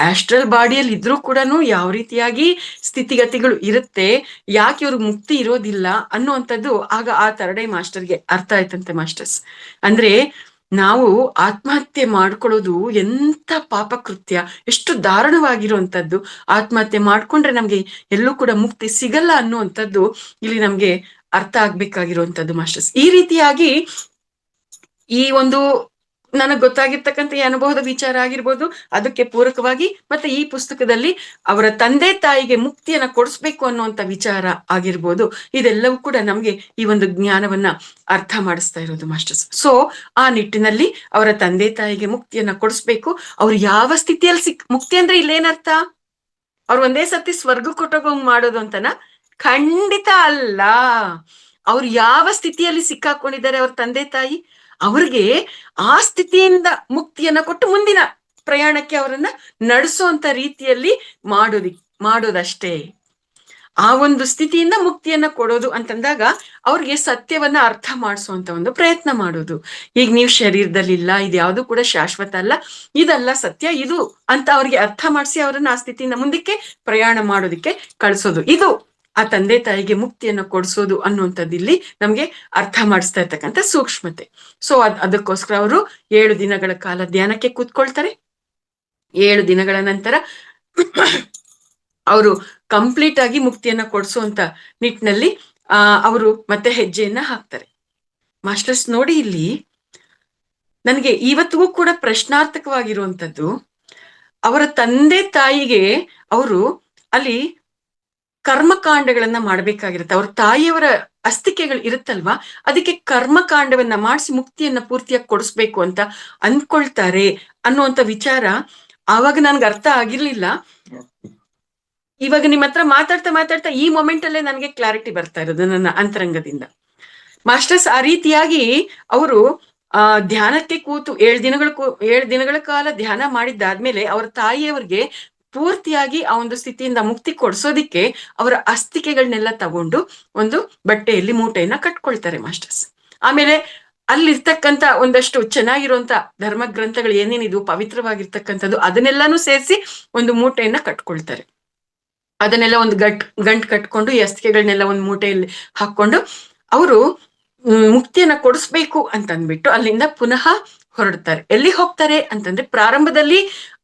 ಆಸ್ಟ್ರಲ್ ಬಾಡಿಯಲ್ಲಿ ಇದ್ರೂ ಕೂಡ ಯಾವ ರೀತಿಯಾಗಿ ಸ್ಥಿತಿಗತಿಗಳು ಇರುತ್ತೆ, ಯಾಕೆ ಇವ್ರಿಗೆ ಮುಕ್ತಿ ಇರೋದಿಲ್ಲ ಅನ್ನುವಂಥದ್ದು ಆಗ ಆ ಥರ್ಡ್ ಐ ಮಾಸ್ಟರ್ಗೆ ಅರ್ಥ ಆಯ್ತಂತೆ. ಮಾಸ್ಟರ್ಸ್ ಅಂದ್ರೆ ನಾವು ಆತ್ಮಹತ್ಯೆ ಮಾಡ್ಕೊಳ್ಳೋದು ಎಂತ ಪಾಪ ಕೃತ್ಯ, ಎಷ್ಟು ದಾರುಣವಾಗಿರುವಂಥದ್ದು. ಆತ್ಮಹತ್ಯೆ ಮಾಡ್ಕೊಂಡ್ರೆ ನಮ್ಗೆ ಎಲ್ಲೂ ಕೂಡ ಮುಕ್ತಿ ಸಿಗಲ್ಲ ಅನ್ನುವಂಥದ್ದು ಇಲ್ಲಿ ನಮ್ಗೆ ಅರ್ಥ ಆಗ್ಬೇಕಾಗಿರುವಂಥದ್ದು ಮಾಸ್ಟರ್ಸ್. ಈ ರೀತಿಯಾಗಿ ಈ ಒಂದು ನನಗ್ ಗೊತ್ತಾಗಿರ್ತಕ್ಕಂಥ ಈ ಅನುಭವದ ವಿಚಾರ ಆಗಿರ್ಬೋದು, ಅದಕ್ಕೆ ಪೂರಕವಾಗಿ ಮತ್ತೆ ಈ ಪುಸ್ತಕದಲ್ಲಿ ಅವರ ತಂದೆ ತಾಯಿಗೆ ಮುಕ್ತಿಯನ್ನ ಕೊಡಿಸ್ಬೇಕು ಅನ್ನುವಂಥ ವಿಚಾರ ಆಗಿರ್ಬೋದು, ಇದೆಲ್ಲವೂ ಕೂಡ ನಮ್ಗೆ ಈ ಒಂದು ಜ್ಞಾನವನ್ನ ಅರ್ಥ ಮಾಡಿಸ್ತಾ ಇರೋದು ಮಾಸ್ಟರ್ಸ್. ಸೊ ಆ ನಿಟ್ಟಿನಲ್ಲಿ ಅವರ ತಂದೆ ತಾಯಿಗೆ ಮುಕ್ತಿಯನ್ನ ಕೊಡಿಸ್ಬೇಕು. ಅವ್ರು ಯಾವ ಸ್ಥಿತಿಯಲ್ಲಿ ಮುಕ್ತಿ ಅಂದ್ರೆ ಇಲ್ಲೇನರ್ಥ, ಅವ್ರು ಒಂದೇ ಸತಿ ಸ್ವರ್ಗ ಕೊಟ್ಟೋಗಂಗ್ ಮಾಡೋದು ಅಂತನ? ಖಂಡಿತ ಅಲ್ಲ. ಅವ್ರು ಯಾವ ಸ್ಥಿತಿಯಲ್ಲಿ ಸಿಕ್ಕಾಕೊಂಡಿದ್ದಾರೆ ಅವ್ರ ತಂದೆ ತಾಯಿ, ಅವ್ರಿಗೆ ಆ ಸ್ಥಿತಿಯಿಂದ ಮುಕ್ತಿಯನ್ನ ಕೊಟ್ಟು ಮುಂದಿನ ಪ್ರಯಾಣಕ್ಕೆ ಅವರನ್ನ ನಡೆಸುವಂತ ರೀತಿಯಲ್ಲಿ ಮಾಡೋದಷ್ಟೇ. ಆ ಒಂದು ಸ್ಥಿತಿಯಿಂದ ಮುಕ್ತಿಯನ್ನ ಕೊಡೋದು ಅಂತಂದಾಗ ಅವ್ರಿಗೆ ಸತ್ಯವನ್ನ ಅರ್ಥ ಮಾಡಿಸುವಂತ ಒಂದು ಪ್ರಯತ್ನ ಮಾಡೋದು. ಈಗ ನೀವು ಶರೀರದಲ್ಲಿಲ್ಲ, ಇದ್ಯಾವುದು ಕೂಡ ಶಾಶ್ವತ ಅಲ್ಲ, ಇದಲ್ಲ ಸತ್ಯ, ಇದು ಅಂತ ಅವ್ರಿಗೆ ಅರ್ಥ ಮಾಡಿಸಿ ಅವರನ್ನ ಆ ಸ್ಥಿತಿಯಿಂದ ಮುಂದಕ್ಕೆ ಪ್ರಯಾಣ ಮಾಡೋದಿಕ್ಕೆ ಕಳಿಸೋದು. ಇದು ಆ ತಂದೆ ತಾಯಿಗೆ ಮುಕ್ತಿಯನ್ನು ಕೊಡಿಸೋದು ಅನ್ನುವಂಥದ್ದು ಇಲ್ಲಿ ನಮ್ಗೆ ಅರ್ಥ ಮಾಡಿಸ್ತಾ ಇರ್ತಕ್ಕಂಥ ಸೂಕ್ಷ್ಮತೆ. ಸೊ ಅದಕ್ಕೋಸ್ಕರ ಅವರು 7 ದಿನಗಳ ಕಾಲ ಧ್ಯಾನಕ್ಕೆ ಕೂತ್ಕೊಳ್ತಾರೆ. 7 ದಿನಗಳ ನಂತರ ಅವರು ಕಂಪ್ಲೀಟ್ ಆಗಿ ಮುಕ್ತಿಯನ್ನ ಕೊಡಿಸುವಂತ ನಿಟ್ಟಿನಲ್ಲಿ ಅವರು ಮತ್ತೆ ಹೆಜ್ಜೆಯನ್ನ ಹಾಕ್ತಾರೆ. ಮಾಸ್ಟರ್ಸ್ ನೋಡಿ, ಇಲ್ಲಿ ನನಗೆ ಇವತ್ತಿಗೂ ಕೂಡ ಪ್ರಶ್ನಾರ್ಥಕವಾಗಿರುವಂಥದ್ದು, ಅವರ ತಂದೆ ತಾಯಿಗೆ ಅವರು ಅಲ್ಲಿ ಕರ್ಮಕಾಂಡಗಳನ್ನ ಮಾಡ್ಬೇಕಾಗಿರುತ್ತೆ. ಅವ್ರ ತಾಯಿಯವರ ಅಸ್ತಿಕೆಗಳು ಇರುತ್ತಲ್ವಾ, ಅದಕ್ಕೆ ಕರ್ಮಕಾಂಡವನ್ನ ಮಾಡಿಸಿ ಮುಕ್ತಿಯನ್ನ ಪೂರ್ತಿಯಾಗಿ ಕೊಡಿಸ್ಬೇಕು ಅಂತ ಅಂದ್ಕೊಳ್ತಾರೆ ಅನ್ನುವಂಥ ವಿಚಾರ ಆವಾಗ ನನ್ಗೆ ಅರ್ಥ ಆಗಿರ್ಲಿಲ್ಲ. ಇವಾಗ ನಿಮ್ಮ ಹತ್ರ ಮಾತಾಡ್ತಾ ಈ ಮೊಮೆಂಟ್ ಅಲ್ಲೇ ನನಗೆ ಕ್ಲಾರಿಟಿ ಬರ್ತಾ ಇರೋದು ನನ್ನ ಅಂತರಂಗದಿಂದ. ಮಾಸ್ಟರ್ಸ್ ಆ ರೀತಿಯಾಗಿ ಅವರು ಧ್ಯಾನಕ್ಕೆ ಕೂತು 7 ದಿನಗಳ ಕಾಲ ಧ್ಯಾನ ಮಾಡಿದ್ದಾದ್ಮೇಲೆ ಅವರ ತಾಯಿಯವರಿಗೆ ಪೂರ್ತಿಯಾಗಿ ಆ ಒಂದು ಸ್ಥಿತಿಯಿಂದ ಮುಕ್ತಿ ಕೊಡ್ಸೋದಿಕ್ಕೆ ಅವರ ಅಸ್ತಿಕೆಗಳನ್ನೆಲ್ಲ ತಗೊಂಡು ಒಂದು ಬಟ್ಟೆಯಲ್ಲಿ ಮೂಟೆಯನ್ನ ಕಟ್ಕೊಳ್ತಾರೆ ಮಾಸ್ಟರ್ಸ್. ಆಮೇಲೆ ಅಲ್ಲಿರ್ತಕ್ಕಂಥ ಒಂದಷ್ಟು ಚೆನ್ನಾಗಿರುವಂತ ಧರ್ಮ ಗ್ರಂಥಗಳು ಏನೇನಿದ್ವು, ಪವಿತ್ರವಾಗಿರ್ತಕ್ಕಂಥದ್ದು, ಅದನ್ನೆಲ್ಲಾನು ಸೇರಿಸಿ ಒಂದು ಮೂಟೆಯನ್ನ ಕಟ್ಕೊಳ್ತಾರೆ. ಅದನ್ನೆಲ್ಲ ಒಂದು ಗಂಟು ಕಟ್ಕೊಂಡು ಈ ಅಸ್ತಿಕೆಗಳನ್ನೆಲ್ಲ ಒಂದು ಮೂಟೆಯಲ್ಲಿ ಹಾಕೊಂಡು ಅವರು ಮುಕ್ತಿಯನ್ನ ಕೊಡಿಸ್ಬೇಕು ಅಂತಂದ್ಬಿಟ್ಟು ಅಲ್ಲಿಂದ ಪುನಃ ಹೊರಡ್ತಾರೆ. ಎಲ್ಲಿ ಹೋಗ್ತಾರೆ ಅಂತಂದ್ರೆ, ಪ್ರಾರಂಭದಲ್ಲಿ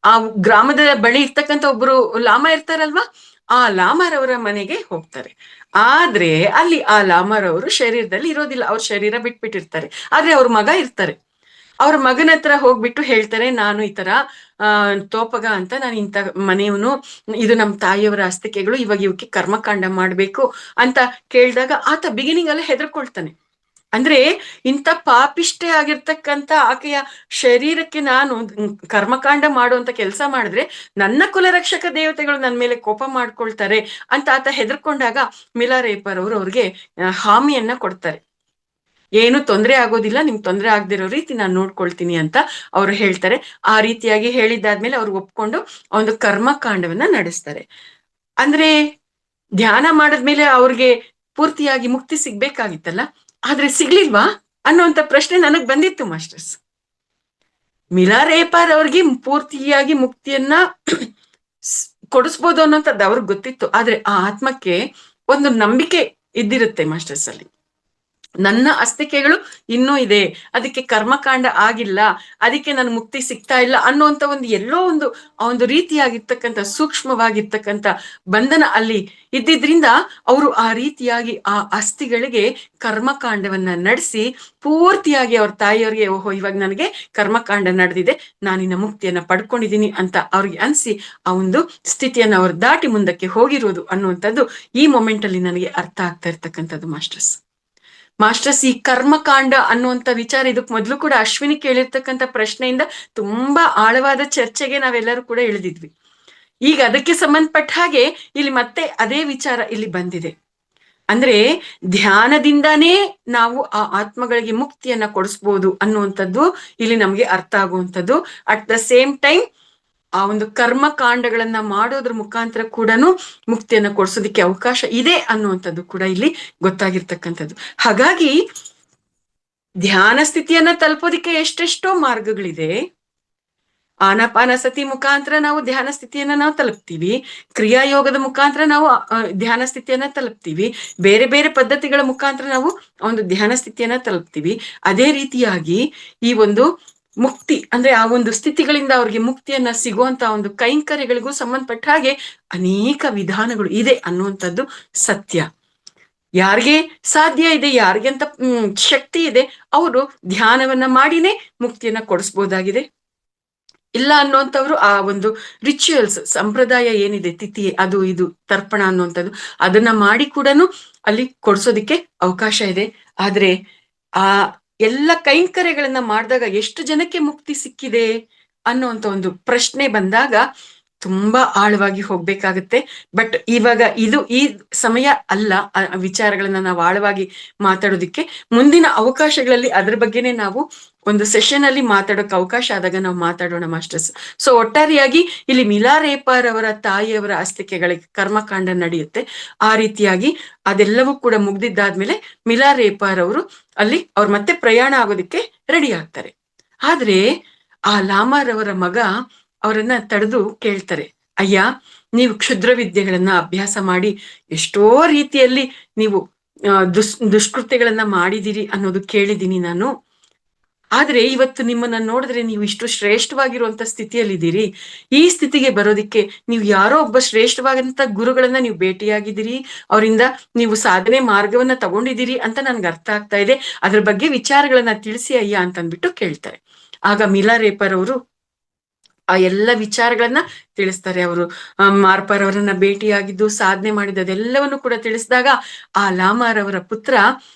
ಆ ಗ್ರಾಮದ ಬಳಿ ಇರ್ತಕ್ಕಂಥ ಒಬ್ರು ಲಾಮ ಇರ್ತಾರಲ್ವಾ, ಆ ಲಾಮರವರ ಮನೆಗೆ ಹೋಗ್ತಾರೆ. ಆದ್ರೆ ಅಲ್ಲಿ ಆ ಲಾಮರವರು ಶರೀರದಲ್ಲಿ ಇರೋದಿಲ್ಲ, ಅವ್ರ ಶರೀರ ಬಿಟ್ಬಿಟ್ಟಿರ್ತಾರೆ. ಆದ್ರೆ ಅವ್ರ ಮಗ ಇರ್ತಾರೆ. ಅವ್ರ ಮಗನ ಹತ್ರ ಹೋಗ್ಬಿಟ್ಟು ಹೇಳ್ತಾರೆ, ನಾನು ಈ ತರ ತೋಪಗ ಅಂತ, ನಾನು ಇಂಥ ಮನೆಯವನು, ಇದು ನಮ್ಮ ತಾಯಿಯವರ ಅಸ್ತಿಕೆಗಳು, ಇವಾಗ ಇವಕ್ಕೆ ಕರ್ಮಕಾಂಡ ಮಾಡ್ಬೇಕು ಅಂತ ಕೇಳಿದಾಗ ಆತ ಬಿಗಿನಿಂಗ್ ಅಲ್ಲೇ ಹೆದರ್ಕೊಳ್ತಾನೆ. ಅಂದ್ರೆ ಇಂಥ ಪಾಪಿಷ್ಟೇ ಆಗಿರ್ತಕ್ಕಂಥ ಆಕೆಯ ಶರೀರಕ್ಕೆ ನಾನು ಕರ್ಮಕಾಂಡ ಮಾಡುವಂತ ಕೆಲಸ ಮಾಡಿದ್ರೆ ನನ್ನ ಕುಲರಕ್ಷಕ ದೇವತೆಗಳು ನನ್ನ ಮೇಲೆ ಕೋಪ ಮಾಡ್ಕೊಳ್ತಾರೆ ಅಂತ ಆತ ಹೆದರ್ಕೊಂಡಾಗ ಮಿಲಾರೇಪರ್ ಅವರು ಅವ್ರಿಗೆ ಹಾಮಿಯನ್ನ ಕೊಡ್ತಾರೆ. ಏನು ತೊಂದರೆ ಆಗೋದಿಲ್ಲ, ನಿಮ್ಗೆ ತೊಂದರೆ ಆಗದಿರೋ ರೀತಿ ನಾನು ನೋಡ್ಕೊಳ್ತೀನಿ ಅಂತ ಅವ್ರು ಹೇಳ್ತಾರೆ. ಆ ರೀತಿಯಾಗಿ ಹೇಳಿದ್ದಾದ್ಮೇಲೆ ಅವ್ರು ಒಪ್ಕೊಂಡು ಒಂದು ಕರ್ಮಕಾಂಡವನ್ನ ನಡೆಸ್ತಾರೆ. ಅಂದ್ರೆ ಧ್ಯಾನ ಮಾಡಿದ್ಮೇಲೆ ಅವ್ರಿಗೆ ಪೂರ್ತಿಯಾಗಿ ಮುಕ್ತಿ ಸಿಗ್ಬೇಕಾಗಿತ್ತಲ್ಲ, ಆದ್ರೆ ಸಿಗ್ಲಿಲ್ವಾ ಅನ್ನುವಂತ ಪ್ರಶ್ನೆ ನನಗ್ ಬಂದಿತ್ತು ಮಾಸ್ಟರ್ಸ್. ಮಿಲಾರೇಪಾರ್ ಅವ್ರಿಗೆ ಪೂರ್ತಿಯಾಗಿ ಮುಕ್ತಿಯನ್ನ ಕೊಡಿಸ್ಬೋದು ಅನ್ನೋಂಥದ್ದು ಅವ್ರಿಗೆ ಗೊತ್ತಿತ್ತು. ಆದ್ರೆ ಆ ಆತ್ಮಕ್ಕೆ ಒಂದು ನಂಬಿಕೆ ಇದ್ದಿರುತ್ತೆ ಮಾಸ್ಟರ್ಸ್ ಅಲ್ಲಿ. ನನ್ನ ಅಸ್ತಿಕೆಗಳು ಇನ್ನೂ ಇದೆ, ಅದಕ್ಕೆ ಕರ್ಮಕಾಂಡ ಆಗಿಲ್ಲ, ಅದಕ್ಕೆ ನನ್ ಮುಕ್ತಿ ಸಿಗ್ತಾ ಇಲ್ಲ ಅನ್ನುವಂತ ಒಂದು ಎಲ್ಲೋ ಒಂದು ರೀತಿಯಾಗಿರ್ತಕ್ಕಂಥ ಸೂಕ್ಷ್ಮವಾಗಿರ್ತಕ್ಕಂಥ ಬಂಧನ ಅಲ್ಲಿ ಇದ್ದಿದ್ರಿಂದ ಅವರು ಆ ರೀತಿಯಾಗಿ ಆ ಅಸ್ಥಿಗಳಿಗೆ ಕರ್ಮಕಾಂಡವನ್ನ ನಡೆಸಿ ಪೂರ್ತಿಯಾಗಿ ಅವ್ರ ತಾಯಿಯವ್ರಿಗೆ, ಓಹೋ ಇವಾಗ ನನಗೆ ಕರ್ಮಕಾಂಡ ನಡೆದಿದೆ, ನಾನಿನ್ನ ಮುಕ್ತಿಯನ್ನ ಪಡ್ಕೊಂಡಿದ್ದೀನಿ ಅಂತ ಅವ್ರಿಗೆ ಅನ್ಸಿ ಆ ಒಂದು ಸ್ಥಿತಿಯನ್ನ ಅವ್ರು ದಾಟಿ ಮುಂದಕ್ಕೆ ಹೋಗಿರೋದು ಅನ್ನುವಂಥದ್ದು ಈ ಮೊಮೆಂಟ್ ಅಲ್ಲಿ ನನಗೆ ಅರ್ಥ ಆಗ್ತಾ ಇರ್ತಕ್ಕಂಥದ್ದು ಮಾಸ್ಟರ್ಸ್. ಈ ಕರ್ಮಕಾಂಡ ಅನ್ನುವಂಥ ವಿಚಾರ ಇದಕ್ ಮೊದಲು ಕೂಡ ಅಶ್ವಿನಿ ಕೇಳಿರ್ತಕ್ಕಂಥ ಪ್ರಶ್ನೆಯಿಂದ ತುಂಬಾ ಆಳವಾದ ಚರ್ಚೆಗೆ ನಾವೆಲ್ಲರೂ ಕೂಡ ಇಳಿದಿದ್ವಿ. ಈಗ ಅದಕ್ಕೆ ಸಂಬಂಧಪಟ್ಟ ಹಾಗೆ ಇಲ್ಲಿ ಮತ್ತೆ ಅದೇ ವಿಚಾರ ಇಲ್ಲಿ ಬಂದಿದೆ. ಅಂದ್ರೆ ಧ್ಯಾನದಿಂದಾನೇ ನಾವು ಆ ಆತ್ಮಗಳಿಗೆ ಮುಕ್ತಿಯನ್ನ ಕೊಡಿಸ್ಬೋದು ಅನ್ನುವಂಥದ್ದು ಇಲ್ಲಿ ನಮ್ಗೆ ಅರ್ಥ ಆಗುವಂಥದ್ದು. ಅಟ್ ದ ಸೇಮ್ ಟೈಮ್ ಆ ಒಂದು ಕರ್ಮಕಾಂಡಗಳನ್ನ ಮಾಡೋದ್ರ ಮುಖಾಂತರ ಕೂಡ ಮುಕ್ತಿಯನ್ನ ಕೊಡ್ಸೋದಿಕ್ಕೆ ಅವಕಾಶ ಇದೆ ಅನ್ನುವಂಥದ್ದು ಕೂಡ ಇಲ್ಲಿ ಗೊತ್ತಾಗಿರ್ತಕ್ಕಂಥದ್ದು. ಹಾಗಾಗಿ ಧ್ಯಾನ ಸ್ಥಿತಿಯನ್ನ ತಲುಪೋದಿಕ್ಕೆ ಎಷ್ಟೆಷ್ಟೋ ಮಾರ್ಗಗಳಿದೆ. ಆನಾಪಾನಸತಿ ಮುಖಾಂತರ ನಾವು ಧ್ಯಾನ ಸ್ಥಿತಿಯನ್ನ ನಾವು ತಲುಪ್ತೀವಿ, ಕ್ರಿಯಾಯೋಗದ ಮುಖಾಂತರ ನಾವು ಧ್ಯಾನ ಸ್ಥಿತಿಯನ್ನ ತಲುಪ್ತೀವಿ, ಬೇರೆ ಬೇರೆ ಪದ್ಧತಿಗಳ ಮುಖಾಂತರ ನಾವು ಒಂದು ಧ್ಯಾನ ಸ್ಥಿತಿಯನ್ನ ತಲುಪ್ತೀವಿ. ಅದೇ ರೀತಿಯಾಗಿ ಈ ಒಂದು ಮುಕ್ತಿ ಅಂದ್ರೆ ಆ ಒಂದು ಸ್ಥಿತಿಗಳಿಂದ ಅವ್ರಿಗೆ ಮುಕ್ತಿಯನ್ನ ಸಿಗುವಂತ ಒಂದು ಕೈಂಕರ್ಯಗಳಿಗೂ ಸಂಬಂಧಪಟ್ಟ ಹಾಗೆ ಅನೇಕ ವಿಧಾನಗಳು ಇದೆ ಅನ್ನುವಂಥದ್ದು ಸತ್ಯ. ಯಾರಿಗೆ ಸಾಧ್ಯ ಇದೆ, ಯಾರಿಗೆ ಅಂತ ಶಕ್ತಿ ಇದೆ, ಅವರು ಧ್ಯಾನವನ್ನ ಮಾಡಿನೇ ಮುಕ್ತಿಯನ್ನ ಕೊಡಿಸ್ಬೋದಾಗಿದೆ. ಇಲ್ಲ ಅನ್ನುವಂಥವ್ರು ಆ ಒಂದು ರಿಚುವಲ್ಸ್ ಸಂಪ್ರದಾಯ ಏನಿದೆ, ತಿಥಿ ಅದು ಇದು ತರ್ಪಣ ಅನ್ನುವಂಥದ್ದು ಅದನ್ನ ಮಾಡಿ ಕೂಡ ಅಲ್ಲಿ ಕೊಡ್ಸೋದಿಕ್ಕೆ ಅವಕಾಶ ಇದೆ. ಆದ್ರೆ ಆ ಎಲ್ಲ ಕೈಂಕರ್ಯಗಳನ್ನ ಮಾಡಿದಾಗ ಎಷ್ಟು ಜನಕ್ಕೆ ಮುಕ್ತಿ ಸಿಕ್ಕಿದೆ ಅನ್ನುವಂಥ ಒಂದು ಪ್ರಶ್ನೆ ಬಂದಾಗ ತುಂಬಾ ಆಳವಾಗಿ ಹೋಗ್ಬೇಕಾಗತ್ತೆ. ಬಟ್ ಇವಾಗ ಈ ಸಮಯ ಅಲ್ಲ ವಿಚಾರಗಳನ್ನ ನಾವು ಆಳವಾಗಿ ಮಾತಾಡೋದಿಕ್ಕೆ. ಮುಂದಿನ ಅವಕಾಶಗಳಲ್ಲಿ ಅದ್ರ ಬಗ್ಗೆನೆ ನಾವು ಒಂದು ಸೆಷನ್ ಅಲ್ಲಿ ಮಾತಾಡೋಕೆ ಅವಕಾಶ ಆದಾಗ ನಾವು ಮಾತಾಡೋಣ ಮಾಸ್ಟರ್ಸ್. ಸೊ ಒಟ್ಟಾರೆಯಾಗಿ ಇಲ್ಲಿ ಮಿಲಾರೇಪಾರ್ ಅವರ ತಾಯಿಯವರ ಅಸ್ತಿಕೆಗಳಿಗೆ ಕರ್ಮಕಾಂಡ ನಡೆಯುತ್ತೆ. ಆ ರೀತಿಯಾಗಿ ಅದೆಲ್ಲವೂ ಕೂಡ ಮುಗ್ದಿದ್ದಾದ್ಮೇಲೆ ಮಿಲಾರೇಪಾರ್ ಅವರು ಅಲ್ಲಿ ಅವ್ರು ಮತ್ತೆ ಪ್ರಯಾಣ ಆಗೋದಿಕ್ಕೆ ರೆಡಿ ಆಗ್ತಾರೆ. ಆದ್ರೆ ಆ ಲಾಮಾರವರ ಮಗ ಅವರನ್ನ ತಡೆದು ಕೇಳ್ತಾರೆ, ಅಯ್ಯ ನೀವು ಕ್ಷುದ್ರ ವಿದ್ಯೆಗಳನ್ನ ಅಭ್ಯಾಸ ಮಾಡಿ ಎಷ್ಟೋ ರೀತಿಯಲ್ಲಿ ನೀವು ದುಷ್ಕೃತ್ಯಗಳನ್ನ ಮಾಡಿದಿರಿ ಅನ್ನೋದು ಕೇಳಿದೀನಿ ನಾನು. ಆದ್ರೆ ಇವತ್ತು ನಿಮ್ಮನ್ನ ನೋಡಿದ್ರೆ ನೀವು ಇಷ್ಟು ಶ್ರೇಷ್ಠವಾಗಿರುವಂತ ಸ್ಥಿತಿಯಲ್ಲಿದ್ದೀರಿ. ಈ ಸ್ಥಿತಿಗೆ ಬರೋದಿಕ್ಕೆ ನೀವು ಯಾರೋ ಒಬ್ಬ ಶ್ರೇಷ್ಠವಾದಂತ ಗುರುಗಳನ್ನ ನೀವು ಭೇಟಿಯಾಗಿದ್ದೀರಿ, ಅವರಿಂದ ನೀವು ಸಾಧನೆ ಮಾರ್ಗವನ್ನ ತಗೊಂಡಿದ್ದೀರಿ ಅಂತ ನನ್ಗೆ ಅರ್ಥ ಆಗ್ತಾ ಇದೆ. ಅದ್ರ ಬಗ್ಗೆ ವಿಚಾರಗಳನ್ನ ತಿಳಿಸಿ ಅಯ್ಯ ಅಂತ ಅಂದ್ಬಿಟ್ಟು ಕೇಳ್ತಾರೆ. ಆಗ ಮಿಲಾರೇಪರ್ ಅವರು ಆ ಎಲ್ಲ ವಿಚಾರಗಳನ್ನ ತಿಳಿಸ್ತಾರೆ. ಅವರು ಮಾರ್ಪಾರ್ ಅವರನ್ನ ಭೇಟಿಯಾಗಿದ್ದು ಸಾಧನೆ ಮಾಡಿದ್ದು ಅದೆಲ್ಲವನ್ನು ಕೂಡ ತಿಳಿಸಿದಾಗ ಆ ಲಾಮಾರ್ ಅವರ ಪುತ್ರ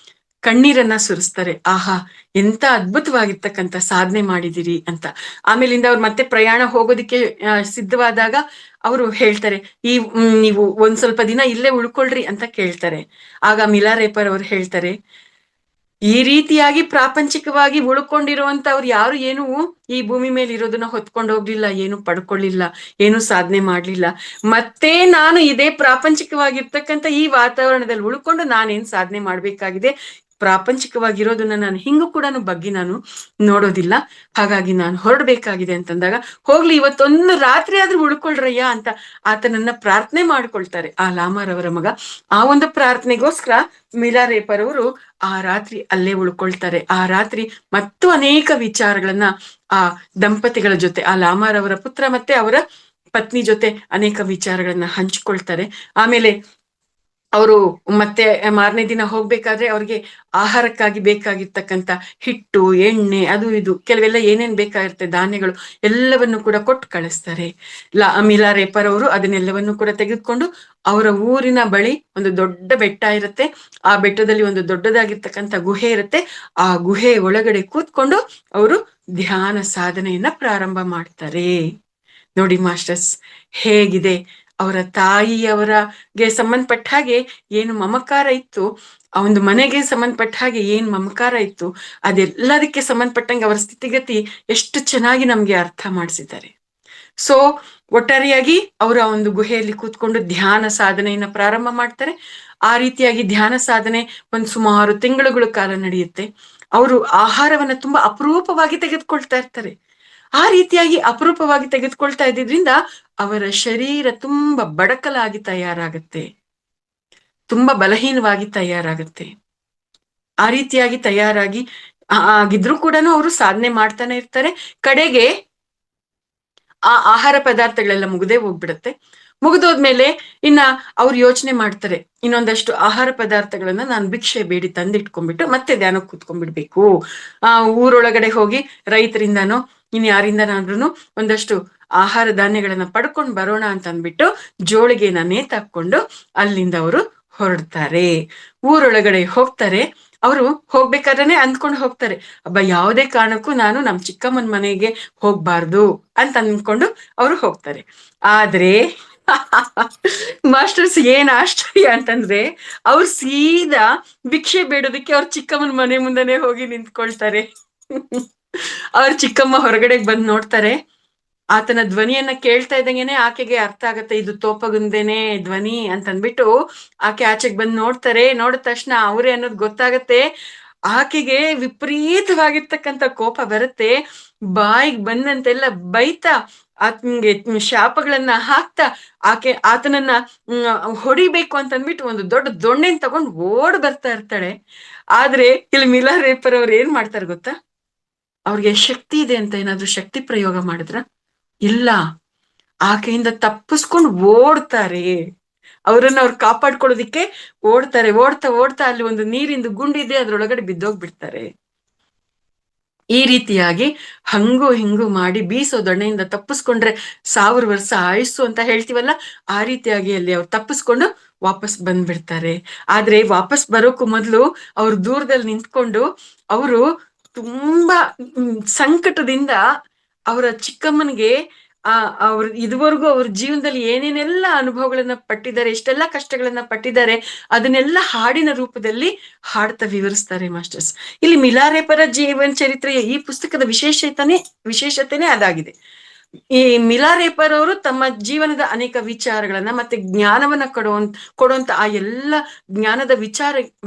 ಕಣ್ಣೀರನ್ನ ಸುರಿಸ್ತಾರೆ. ಆಹಾ ಎಂತ ಅದ್ಭುತವಾಗಿರ್ತಕ್ಕಂಥ ಸಾಧನೆ ಮಾಡಿದಿರಿ ಅಂತ. ಆಮೇಲಿಂದ ಅವ್ರು ಮತ್ತೆ ಪ್ರಯಾಣ ಹೋಗೋದಿಕ್ಕೆ ಸಿದ್ಧವಾದಾಗ ಅವರು ಹೇಳ್ತಾರೆ, ನೀವು ಒಂದ್ ಸ್ವಲ್ಪ ದಿನ ಇಲ್ಲೇ ಉಳ್ಕೊಳ್ರಿ ಅಂತ ಕೇಳ್ತಾರೆ. ಆಗ ಮಿಲಾರೇಪರ್ ಅವ್ರು ಹೇಳ್ತಾರೆ, ಈ ರೀತಿಯಾಗಿ ಪ್ರಾಪಂಚಿಕವಾಗಿ ಉಳ್ಕೊಂಡಿರುವಂತ ಅವ್ರು ಯಾರು ಏನು ಈ ಭೂಮಿ ಮೇಲೆ ಇರೋದನ್ನ ಹೊತ್ಕೊಂಡು ಹೋಗ್ಲಿಲ್ಲ, ಏನು ಪಡ್ಕೊಳ್ಳಿಲ್ಲ, ಏನು ಸಾಧನೆ ಮಾಡ್ಲಿಲ್ಲ. ಮತ್ತೆ ನಾನು ಇದೇ ಪ್ರಾಪಂಚಿಕವಾಗಿರ್ತಕ್ಕಂಥ ಈ ವಾತಾವರಣದಲ್ಲಿ ಉಳ್ಕೊಂಡು ನಾನೇನ್ ಸಾಧನೆ ಮಾಡ್ಬೇಕಾಗಿದೆ, ಪ್ರಾಪಂಚಿಕವಾಗಿರೋದನ್ನ ನಾನು ಹಿಂಗೂ ಕೂಡ ಬಗ್ಗೆ ನಾನು ನೋಡೋದಿಲ್ಲ, ಹಾಗಾಗಿ ನಾನು ಹೊರಡ್ಬೇಕಾಗಿದೆ ಅಂತಂದಾಗ ಹೋಗ್ಲಿ ಇವತ್ತೊಂದು ರಾತ್ರಿ ಆದ್ರೂ ಉಳ್ಕೊಳ್ರಯ್ಯ ಅಂತ ಆತನನ್ನ ಪ್ರಾರ್ಥನೆ ಮಾಡ್ಕೊಳ್ತಾರೆ ಆ ಲಾಮಾರ್ ಅವರ ಮಗ. ಆ ಒಂದು ಪ್ರಾರ್ಥನೆಗೋಸ್ಕರ ಮಿಲಾರೇಪರ್ ಅವರು ಆ ರಾತ್ರಿ ಅಲ್ಲೇ ಉಳ್ಕೊಳ್ತಾರೆ. ಆ ರಾತ್ರಿ ಮತ್ತು ಅನೇಕ ವಿಚಾರಗಳನ್ನ ಆ ದಂಪತಿಗಳ ಜೊತೆ, ಆ ಲಾಮಾರ್ ಅವರ ಪುತ್ರ ಮತ್ತೆ ಅವರ ಪತ್ನಿ ಜೊತೆ ಅನೇಕ ವಿಚಾರಗಳನ್ನ ಹಂಚಿಕೊಳ್ತಾರೆ. ಆಮೇಲೆ ಅವರು ಮತ್ತೆ ಮಾರನೇ ದಿನ ಹೋಗ್ಬೇಕಾದ್ರೆ ಅವ್ರಿಗೆ ಆಹಾರಕ್ಕಾಗಿ ಬೇಕಾಗಿರ್ತಕ್ಕಂಥ ಹಿಟ್ಟು, ಎಣ್ಣೆ, ಅದು ಇದು ಕೆಲವೆಲ್ಲ ಏನೇನ್ ಬೇಕಾಗಿರುತ್ತೆ ಧಾನ್ಯಗಳು ಎಲ್ಲವನ್ನು ಕೂಡ ಕೊಟ್ಟು ಕಳಿಸ್ತಾರೆ. ಮಿಲಾರೇಪರ್ ಅವರು ಅದನ್ನೆಲ್ಲವನ್ನು ಕೂಡ ತೆಗೆದುಕೊಂಡು ಅವರ ಊರಿನ ಬಳಿ ಒಂದು ದೊಡ್ಡ ಬೆಟ್ಟ ಇರುತ್ತೆ. ಆ ಬೆಟ್ಟದಲ್ಲಿ ಒಂದು ದೊಡ್ಡದಾಗಿರ್ತಕ್ಕಂಥ ಗುಹೆ ಇರುತ್ತೆ. ಆ ಗುಹೆ ಒಳಗಡೆ ಕೂತ್ಕೊಂಡು ಅವರು ಧ್ಯಾನ ಸಾಧನೆಯನ್ನ ಪ್ರಾರಂಭ ಮಾಡ್ತಾರೆ. ನೋಡಿ ಮಾಸ್ಟರ್ಸ್ ಹೇಗಿದೆ, ಅವರ ತಾಯಿಯವರಿಗೆ ಸಂಬಂಧಪಟ್ಟ ಹಾಗೆ ಏನು ಮಮಕಾರ ಇತ್ತು, ಆ ಒಂದು ಮನೆಗೆ ಸಂಬಂಧಪಟ್ಟ ಹಾಗೆ ಏನ್ ಮಮಕಾರ ಇತ್ತು, ಅದೆಲ್ಲದಕ್ಕೆ ಸಂಬಂಧಪಟ್ಟಂಗೆ ಅವರ ಸ್ಥಿತಿಗತಿ ಎಷ್ಟು ಚೆನ್ನಾಗಿ ನಮ್ಗೆ ಅರ್ಥ ಮಾಡಿಸಿದ್ದಾರೆ. ಸೊ ಒಟ್ಟಾರೆಯಾಗಿ ಅವರ ಒಂದು ಗುಹೆಯಲ್ಲಿ ಕೂತ್ಕೊಂಡು ಧ್ಯಾನ ಸಾಧನೆಯನ್ನ ಪ್ರಾರಂಭ ಮಾಡ್ತಾರೆ. ಆ ರೀತಿಯಾಗಿ ಧ್ಯಾನ ಸಾಧನೆ ಸುಮಾರು ತಿಂಗಳುಗಳ ಕಾಲ ನಡೆಯುತ್ತೆ. ಅವರು ಆಹಾರವನ್ನ ತುಂಬಾ ಅಪರೂಪವಾಗಿ ತೆಗೆದುಕೊಳ್ತಾ ಇರ್ತಾರೆ. ಆ ರೀತಿಯಾಗಿ ಅಪರೂಪವಾಗಿ ತೆಗೆದುಕೊಳ್ತಾ ಇದ್ದಿದ್ರಿಂದ ಅವರ ಶರೀರ ತುಂಬಾ ಬಡಕಲಾಗಿ ತಯಾರಾಗತ್ತೆ, ತುಂಬಾ ಬಲಹೀನವಾಗಿ ತಯಾರಾಗತ್ತೆ. ಆ ರೀತಿಯಾಗಿ ತಯಾರಾಗಿ ಆಗಿದ್ರು ಕೂಡ ಅವರು ಸಾಧನೆ ಮಾಡ್ತಾನೆ ಇರ್ತಾರೆ. ಕಡೆಗೆ ಆ ಆಹಾರ ಪದಾರ್ಥಗಳೆಲ್ಲ ಮುಗ್ದೇ ಹೋಗ್ಬಿಡತ್ತೆ. ಮುಗಿದೋದ್ಮೇಲೆ ಇನ್ನ ಅವ್ರು ಯೋಚನೆ ಮಾಡ್ತಾರೆ, ಇನ್ನೊಂದಷ್ಟು ಆಹಾರ ಪದಾರ್ಥಗಳನ್ನ ನಾನು ಭಿಕ್ಷೆ ಬೇಡಿ ತಂದಿಟ್ಕೊಂಡ್ಬಿಟ್ಟು ಮತ್ತೆ ಧ್ಯಾನಕ್ಕೆ ಕೂತ್ಕೊಂಡ್ಬಿಡ್ಬೇಕು. ಊರೊಳಗಡೆ ಹೋಗಿ ರೈತರಿಂದಾನೋ ಇನ್ ಯಾರಿಂದನಾದ್ರೂ ಒಂದಷ್ಟು ಆಹಾರ ಧಾನ್ಯಗಳನ್ನ ಪಡ್ಕೊಂಡ್ ಬರೋಣ ಅಂತ ಅಂದ್ಬಿಟ್ಟು ಜೋಳಿಗೆನ ನೇತಾಕೊಂಡು ಅಲ್ಲಿಂದ ಅವರು ಹೊರಡ್ತಾರೆ. ಊರೊಳಗಡೆ ಹೋಗ್ತಾರೆ. ಅವರು ಹೋಗ್ಬೇಕಾದ್ರೆ ಅಂದ್ಕೊಂಡು ಹೋಗ್ತಾರೆ, ಅಬ್ಬ ಯಾವುದೇ ಕಾರಣಕ್ಕೂ ನಾನು ನಮ್ ಚಿಕ್ಕಮ್ಮನ ಮನೆಗೆ ಹೋಗ್ಬಾರ್ದು ಅಂತ ಅಂದ್ಕೊಂಡು ಅವರು ಹೋಗ್ತಾರೆ. ಆದ್ರೆ ಮಾಸ್ಟರ್ಸ್ ಏನ್ ಆಶ್ಚರ್ಯ ಅಂತಂದ್ರೆ, ಅವ್ರು ಸೀದಾ ಭಿಕ್ಷೆ ಬೇಡೋದಕ್ಕೆ ಅವ್ರ ಚಿಕ್ಕಮ್ಮನ ಮನೆ ಮುಂದೆನೆ ಹೋಗಿ ನಿಂತ್ಕೊಳ್ತಾರೆ. ಅವ್ರ ಚಿಕ್ಕಮ್ಮ ಹೊರಗಡೆ ಬಂದ್ ನೋಡ್ತಾರೆ. ಆತನ ಧ್ವನಿಯನ್ನ ಕೇಳ್ತಾ ಇದ್ದಂಗೆನೆ ಆಕೆಗೆ ಅರ್ಥ ಆಗತ್ತೆ, ಇದು ತೋಪಗುಂದೇನೆ ಧ್ವನಿ ಅಂತ ಅಂದ್ಬಿಟ್ಟು ಆಕೆ ಆಚೆಗೆ ಬಂದ್ ನೋಡ್ತಾರೆ. ನೋಡಿದ ತಕ್ಷಣ ಅವರೇ ಅನ್ನೋದು ಗೊತ್ತಾಗತ್ತೆ. ಆಕೆಗೆ ವಿಪರೀತವಾಗಿರ್ತಕ್ಕಂಥ ಕೋಪ ಬರುತ್ತೆ. ಬಾಯಿಗೆ ಬಂದಂತೆಲ್ಲ ಬೈತಾ ಆತನ್ಗೆ ಶಾಪಗಳನ್ನ ಹಾಕ್ತಾ ಆತನನ್ನ ಹೊಡಿಬೇಕು ಅಂತ ಅಂದ್ಬಿಟ್ಟು ಒಂದು ದೊಡ್ಡ ದೊಣ್ಣೆನ್ ತಗೊಂಡು ಓಡ್ ಬರ್ತಾ ಇರ್ತಾಳೆ. ಆದ್ರೆ ಇಲ್ಲಿ ಮಿಲಾ ರೇಪರ್ ಅವ್ರು ಏನ್ ಮಾಡ್ತಾರೆ ಗೊತ್ತಾ? ಅವ್ರಿಗೆ ಶಕ್ತಿ ಇದೆ ಅಂತ ಏನಾದ್ರು ಶಕ್ತಿ ಪ್ರಯೋಗ ಮಾಡಿದ್ರ? ಇಲ್ಲ, ಆಕೆಯಿಂದ ತಪ್ಪಿಸ್ಕೊಂಡು ಓಡ್ತಾರೆ. ಅವ್ರನ್ನ ಅವ್ರು ಕಾಪಾಡ್ಕೊಳ್ಳೋದಿಕ್ಕೆ ಓಡ್ತಾರೆ. ಓಡ್ತಾ ಓಡ್ತಾ ಅಲ್ಲಿ ಒಂದು ನೀರಿಂದು ಗುಂಡಿದೆ, ಅದ್ರೊಳಗಡೆ ಬಿದ್ದೋಗ್ಬಿಡ್ತಾರೆ. ಈ ರೀತಿಯಾಗಿ ಹಂಗು ಹಿಂಗು ಮಾಡಿ ಬೀಸೋ ದೊಣ್ಣೆಯಿಂದ ತಪ್ಪಿಸ್ಕೊಂಡ್ರೆ 1000 ವರ್ಷ ಆಯುಸ್ಸು ಅಂತ ಹೇಳ್ತೀವಲ್ಲ, ಆ ರೀತಿಯಾಗಿ ಅಲ್ಲಿ ಅವ್ರು ತಪ್ಪಿಸ್ಕೊಂಡು ವಾಪಸ್ ಬಂದ್ಬಿಡ್ತಾರೆ. ಆದ್ರೆ ವಾಪಸ್ ಬರೋಕ್ಕೂ ಮೊದ್ಲು ಅವ್ರು ದೂರದಲ್ಲಿ ನಿಂತ್ಕೊಂಡು ಅವರು ತುಂಬಾ ಸಂಕಟದಿಂದ ಅವರ ಚಿಕ್ಕಮ್ಮನಿಗೆ ಅವ್ರ ಇದುವರೆಗೂ ಅವ್ರ ಜೀವನದಲ್ಲಿ ಏನೇನೆಲ್ಲ ಅನುಭವಗಳನ್ನ ಪಟ್ಟಿದ್ದಾರೆ, ಎಷ್ಟೆಲ್ಲ ಕಷ್ಟಗಳನ್ನ ಪಟ್ಟಿದ್ದಾರೆ, ಅದನ್ನೆಲ್ಲ ಹಾಡಿನ ರೂಪದಲ್ಲಿ ಹಾಡ್ತಾ ವಿವರಿಸ್ತಾರೆ ಮಾಸ್ಟರ್ಸ್. ಇಲ್ಲಿ ಮಿಲಾ ರೇಪರ ಜೀವನ ಚರಿತ್ರೆಯ ಈ ಪುಸ್ತಕದ ವಿಶೇಷತೆನೇ ಅದಾಗಿದೆ. ಈ ಮಿಲಾ ರೇಪರ್ ಅವರು ತಮ್ಮ ಜೀವನದ ಅನೇಕ ವಿಚಾರಗಳನ್ನ ಮತ್ತೆ ಜ್ಞಾನವನ್ನ ಕೊಡುವಂತ ಆ ಎಲ್ಲ ಜ್ಞಾನದ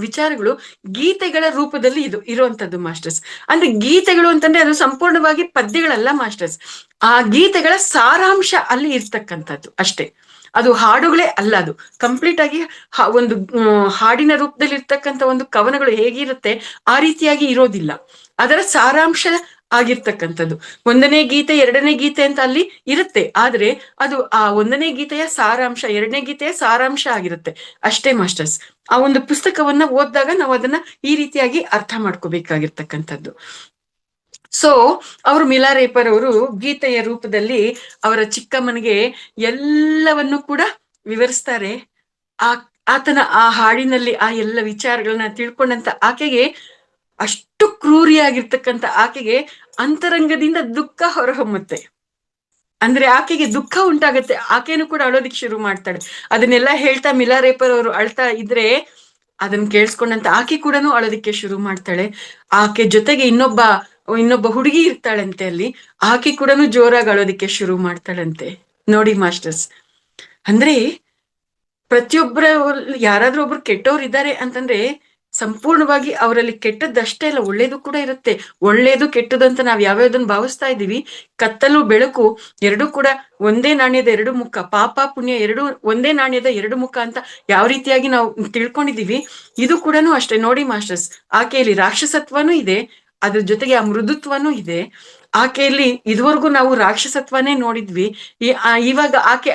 ವಿಚಾರಗಳು ಗೀತೆಗಳ ರೂಪದಲ್ಲಿ ಇರುವಂತದ್ದು ಮಾಸ್ಟರ್ಸ್. ಅಂದ್ರೆ ಗೀತೆಗಳು ಅಂತಂದ್ರೆ ಅದು ಸಂಪೂರ್ಣವಾಗಿ ಪದ್ಯಗಳಲ್ಲ ಮಾಸ್ಟರ್ಸ್. ಆ ಗೀತೆಗಳ ಸಾರಾಂಶ ಅಲ್ಲಿ ಇರ್ತಕ್ಕಂಥದ್ದು ಅಷ್ಟೇ. ಅದು ಹಾಡುಗಳೇ ಅಲ್ಲ, ಅದು ಕಂಪ್ಲೀಟ್ ಆಗಿ ಒಂದು ಹಾಡಿನ ರೂಪದಲ್ಲಿ ಇರ್ತಕ್ಕಂಥ ಒಂದು ಕವನಗಳು ಹೇಗಿರುತ್ತೆ ಆ ರೀತಿಯಾಗಿ ಇರೋದಿಲ್ಲ. ಅದರ ಸಾರಾಂಶ ಆಗಿರ್ತಕ್ಕಂಥದ್ದು. 1ನೇ ಗೀತೆ 2ನೇ ಗೀತೆ ಅಂತ ಅಲ್ಲಿ ಇರುತ್ತೆ, ಆದ್ರೆ ಅದು ಆ 1ನೇ ಗೀತೆಯ ಸಾರಾಂಶ 2ನೇ ಗೀತೆಯ ಸಾರಾಂಶ ಆಗಿರುತ್ತೆ ಅಷ್ಟೇ ಮಾಸ್ಟರ್ಸ್. ಆ ಒಂದು ಪುಸ್ತಕವನ್ನ ಓದಿದಾಗ ನಾವು ಅದನ್ನ ಈ ರೀತಿಯಾಗಿ ಅರ್ಥ ಮಾಡ್ಕೋಬೇಕಾಗಿರ್ತಕ್ಕಂಥದ್ದು. ಸೊ ಅವರು ಮಿಲಾ ರೇಪರ್ ಅವರು ಗೀತೆಯ ರೂಪದಲ್ಲಿ ಅವರ ಚಿಕ್ಕಮ್ಮನಿಗೆ ಎಲ್ಲವನ್ನು ಕೂಡ ವಿವರಿಸ್ತಾರೆ. ಆತನ ಆ ಹಾಡಿನಲ್ಲಿ ಆ ಎಲ್ಲ ವಿಚಾರಗಳನ್ನ ತಿಳ್ಕೊಂಡಂತ ಆಕೆಗೆ, ಅಷ್ಟು ಕ್ರೂರಿಯಾಗಿರ್ತಕ್ಕಂಥ ಆಕೆಗೆ ಅಂತರಂಗದಿಂದ ದುಃಖ ಹೊರಹೊಮ್ಮುತ್ತೆ. ಅಂದ್ರೆ ಆಕೆಗೆ ದುಃಖ ಉಂಟಾಗತ್ತೆ. ಆಕೆನು ಕೂಡ ಅಳೋದಿಕ್ ಶುರು ಮಾಡ್ತಾಳೆ. ಅದನ್ನೆಲ್ಲ ಹೇಳ್ತಾ ಮಿಲಾ ರೇಪರ್ ಅವರು ಅಳ್ತಾ ಇದ್ರೆ ಅದನ್ನ ಕೇಳಿಸ್ಕೊಂಡಂತ ಆಕೆ ಕೂಡ ಅಳೋದಿಕ್ಕೆ ಶುರು ಮಾಡ್ತಾಳೆ. ಆಕೆ ಜೊತೆಗೆ ಇನ್ನೊಬ್ಬ ಹುಡುಗಿ ಇರ್ತಾಳಂತೆ ಅಲ್ಲಿ, ಆಕೆ ಕೂಡ ಜೋರಾಗಿ ಅಳೋದಿಕ್ಕೆ ಶುರು ಮಾಡ್ತಾಳಂತೆ. ನೋಡಿ ಮಾಸ್ಟರ್ಸ್, ಅಂದ್ರೆ ಪ್ರತಿಯೊಬ್ಬರ ಯಾರಾದ್ರೂ ಒಬ್ರು ಕೆಟ್ಟವ್ರು ಇದ್ದಾರೆ ಅಂತಂದ್ರೆ ಸಂಪೂರ್ಣವಾಗಿ ಅವರಲ್ಲಿ ಕೆಟ್ಟದ್ದಷ್ಟೇ ಅಲ್ಲ, ಒಳ್ಳೇದು ಕೂಡ ಇರುತ್ತೆ. ಒಳ್ಳೇದು ಕೆಟ್ಟದ್ದು ಅಂತ ನಾವ್ ಯಾವ್ಯಾವ್ದನ್ನ ಭಾವಿಸ್ತಾ ಇದೀವಿ, ಕತ್ತಲು ಬೆಳಕು ಎರಡೂ ಕೂಡ ಒಂದೇ ನಾಣ್ಯದ 2 ಮುಖ, ಪಾಪ ಪುಣ್ಯ ಎರಡು ಒಂದೇ ನಾಣ್ಯದ 2 ಮುಖ ಅಂತ ಯಾವ ರೀತಿಯಾಗಿ ನಾವು ತಿಳ್ಕೊಂಡಿದೀವಿ, ಇದು ಕೂಡ ಅಷ್ಟೇ. ನೋಡಿ ಮಾಸ್ಟರ್ಸ್, ಆಕೆಯಲ್ಲಿ ರಾಕ್ಷಸತ್ವನೂ ಇದೆ, ಅದ್ರ ಜೊತೆಗೆ ಆ ಮೃದುತ್ವನೂ ಇದೆ. ಆಕೆಯಲ್ಲಿ ಇದುವರೆಗೂ ನಾವು ರಾಕ್ಷಸತ್ವನೇ ನೋಡಿದ್ವಿ, ಇವಾಗ ಆಕೆ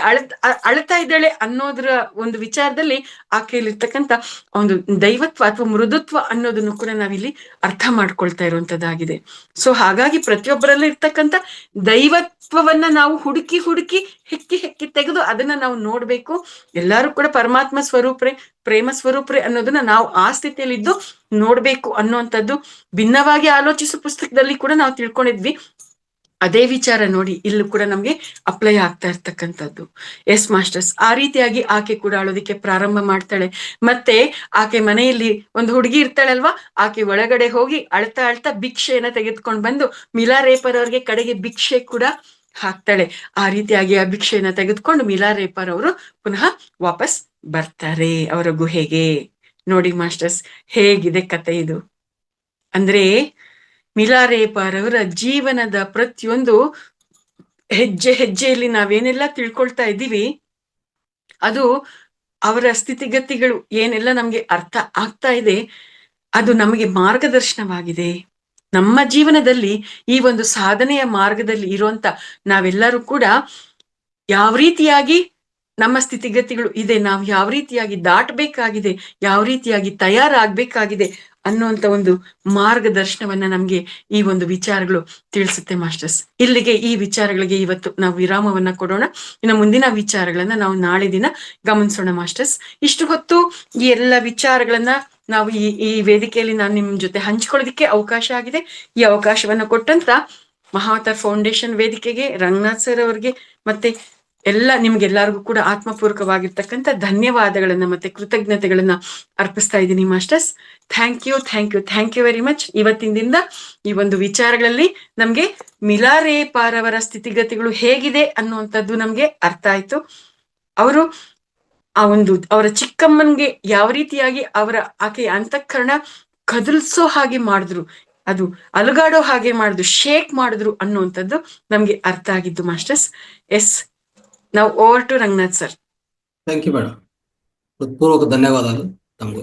ಅಳ್ತಾ ಇದ್ದಾಳೆ ಅನ್ನೋದ್ರ ಒಂದು ವಿಚಾರದಲ್ಲಿ ಆಕೆಯಲ್ಲಿ ಇರ್ತಕ್ಕಂಥ ಒಂದು ದೈವತ್ವ ಅಥವಾ ಮೃದುತ್ವ ಅನ್ನೋದನ್ನು ಕೂಡ ನಾವಿಲ್ಲಿ ಅರ್ಥ ಮಾಡ್ಕೊಳ್ತಾ ಇರುವಂತದ್ದಾಗಿದೆ. ಸೊ ಹಾಗಾಗಿ ಪ್ರತಿಯೊಬ್ಬರಲ್ಲೂ ಇರ್ತಕ್ಕಂಥ ದೈವತ್ವವನ್ನ ನಾವು ಹುಡುಕಿ ಹೆಕ್ಕಿ ತೆಗೆದು ಅದನ್ನ ನಾವು ನೋಡ್ಬೇಕು. ಎಲ್ಲಾರು ಕೂಡ ಪರಮಾತ್ಮ ಸ್ವರೂಪ್ರೆ, ಪ್ರೇಮ ಸ್ವರೂಪ್ರೆ ಅನ್ನೋದನ್ನ ನಾವು ಆ ಸ್ಥಿತಿಯಲ್ಲಿ ಇದ್ದು ನೋಡ್ಬೇಕು ಅನ್ನುವಂಥದ್ದು ಭಿನ್ನವಾಗಿ ಆಲೋಚಿಸೋ ಪುಸ್ತಕದಲ್ಲಿ ಕೂಡ ನಾವು ತಿಳ್ಕೊಂಡಿದ್ವಿ. ಅದೇ ವಿಚಾರ ನೋಡಿ ಇಲ್ಲೂ ಕೂಡ ನಮ್ಗೆ ಅಪ್ಲೈ ಆಗ್ತಾ ಇರ್ತಕ್ಕಂಥದ್ದು. ಎಸ್ ಮಾಸ್ಟರ್ಸ್, ಆ ರೀತಿಯಾಗಿ ಆಕೆ ಕೂಡ ಅಳೋದಿಕ್ಕೆ ಪ್ರಾರಂಭ ಮಾಡ್ತಾಳೆ. ಮತ್ತೆ ಆಕೆ ಮನೆಯಲ್ಲಿ ಒಂದು ಹುಡುಗಿ ಇರ್ತಾಳಲ್ವಾ, ಆಕೆ ಒಳಗಡೆ ಹೋಗಿ ಅಳ್ತಾ ಭಿಕ್ಷೆಯನ್ನ ತೆಗೆದುಕೊಂಡು ಬಂದು ಮಿಲಾ ರೇಪರ್ ಅವ್ರಿಗೆ ಕಡೆಗೆ ಭಿಕ್ಷೆ ಕೂಡ ಹಾಕ್ತಾಳೆ. ಆ ರೀತಿಯಾಗಿ ಆ ಭಿಕ್ಷೆಯನ್ನ ತೆಗೆದುಕೊಂಡು ಮಿಲಾ ರೇಪರ್ ಅವರು ಪುನಃ ವಾಪಸ್ ಬರ್ತಾರೆ ಅವರ ಗುಹೆಗೆ. ನೋಡಿ ಮಾಸ್ಟರ್ಸ್, ಹೇಗಿದೆ ಕತೆ ಇದು. ಅಂದ್ರೆ ಮಿಲಾ ರೇಪರ್ ಅವರ ಜೀವನದ ಪ್ರತಿಯೊಂದು ಹೆಜ್ಜೆಯಲ್ಲಿ ನಾವೇನೆಲ್ಲ ತಿಳ್ಕೊಳ್ತಾ ಇದ್ದೀವಿ, ಅದು ಅವರ ಸ್ಥಿತಿಗತಿಗಳು ಏನೆಲ್ಲ ನಮ್ಗೆ ಅರ್ಥ ಆಗ್ತಾ ಇದೆ, ಅದು ನಮಗೆ ಮಾರ್ಗದರ್ಶನವಾಗಿದೆ. ನಮ್ಮ ಜೀವನದಲ್ಲಿ ಈ ಒಂದು ಸಾಧನೆಯ ಮಾರ್ಗದಲ್ಲಿ ಇರುವಂತ ನಾವೆಲ್ಲರೂ ಕೂಡ ಯಾವ ರೀತಿಯಾಗಿ ನಮ್ಮ ಸ್ಥಿತಿಗತಿಗಳು ಇದೆ, ನಾವು ಯಾವ ರೀತಿಯಾಗಿ ದಾಟಬೇಕಾಗಿದೆ, ಯಾವ ರೀತಿಯಾಗಿ ತಯಾರಾಗಬೇಕಾಗಿದೆ ಅನ್ನುವಂತ ಒಂದು ಮಾರ್ಗದರ್ಶನವನ್ನ ನಮ್ಗೆ ಈ ಒಂದು ವಿಚಾರಗಳು ತಿಳಿಸುತ್ತೆ ಮಾಸ್ಟರ್ಸ್. ಇಲ್ಲಿಗೆ ಈ ವಿಚಾರಗಳಿಗೆ ಇವತ್ತು ನಾವು ವಿರಾಮವನ್ನ ಕೊಡೋಣ. ಇನ್ನು ಮುಂದಿನ ವಿಚಾರಗಳನ್ನ ನಾವು ನಾಳೆ ದಿನ ಗಮನಿಸೋಣ ಮಾಸ್ಟರ್ಸ್. ಇಷ್ಟು ಹೊತ್ತು ಈ ಎಲ್ಲ ವಿಚಾರಗಳನ್ನ ನಾವು ಈ ವೇದಿಕೆಯಲ್ಲಿ ನಾನು ನಿಮ್ ಜೊತೆ ಹಂಚಿಕೊಳ್ಳೋದಿಕ್ಕೆ ಅವಕಾಶ ಆಗಿದೆ. ಈ ಅವಕಾಶವನ್ನ ಕೊಟ್ಟಂತ ಮಹಾವತಾರ್ ಫೌಂಡೇಶನ್ ವೇದಿಕೆಗೆ, ರಂಗನಾಥ್ ಸರ್ ಅವರಿಗೆ, ಮತ್ತೆ ನಿಮ್ಗೆಲ್ಲರಿಗೂ ಕೂಡ ಆತ್ಮಪೂರ್ವಕವಾಗಿರ್ತಕ್ಕಂಥ ಧನ್ಯವಾದಗಳನ್ನ ಮತ್ತೆ ಕೃತಜ್ಞತೆಗಳನ್ನ ಅರ್ಪಿಸ್ತಾ ಇದ್ದೀನಿ masters. Thank you very much. ಇವತ್ತಿನಿಂದ ಈ ಒಂದು ವಿಚಾರಗಳಲ್ಲಿ ನಮ್ಗೆ ಮಿಲಾರೇಪಾರವರ ಸ್ಥಿತಿಗತಿಗಳು ಹೇಗಿದೆ ಅನ್ನುವಂಥದ್ದು ನಮ್ಗೆ ಅರ್ಥ ಆಯ್ತು. ಅವರು ಅವರ ಚಿಕ್ಕಮ್ಮನ್ಗೆ ಯಾವ ರೀತಿಯಾಗಿ ಆಕೆಯ ಅಂತಃಕರಣ ಕದಲ್ಸೋ ಹಾಗೆ ಮಾಡಿದ್ರು, ಅದು ಅಲುಗಾಡೋ ಹಾಗೆ ಮಾಡಿದ್ರು, ಶೇಕ್ ಮಾಡಿದ್ರು ಅನ್ನುವಂಥದ್ದು ನಮ್ಗೆ ಅರ್ಥ ಆಗಿದ್ದು ಮಾಸ್ಟರ್ಸ್. ಎಸ್, ನಾವು over to Ranganath sir. Thank you madam. ಹೃತ್ಪೂರ್ವಕ ಧನ್ಯವಾದಗಳು ತಮಗೂ.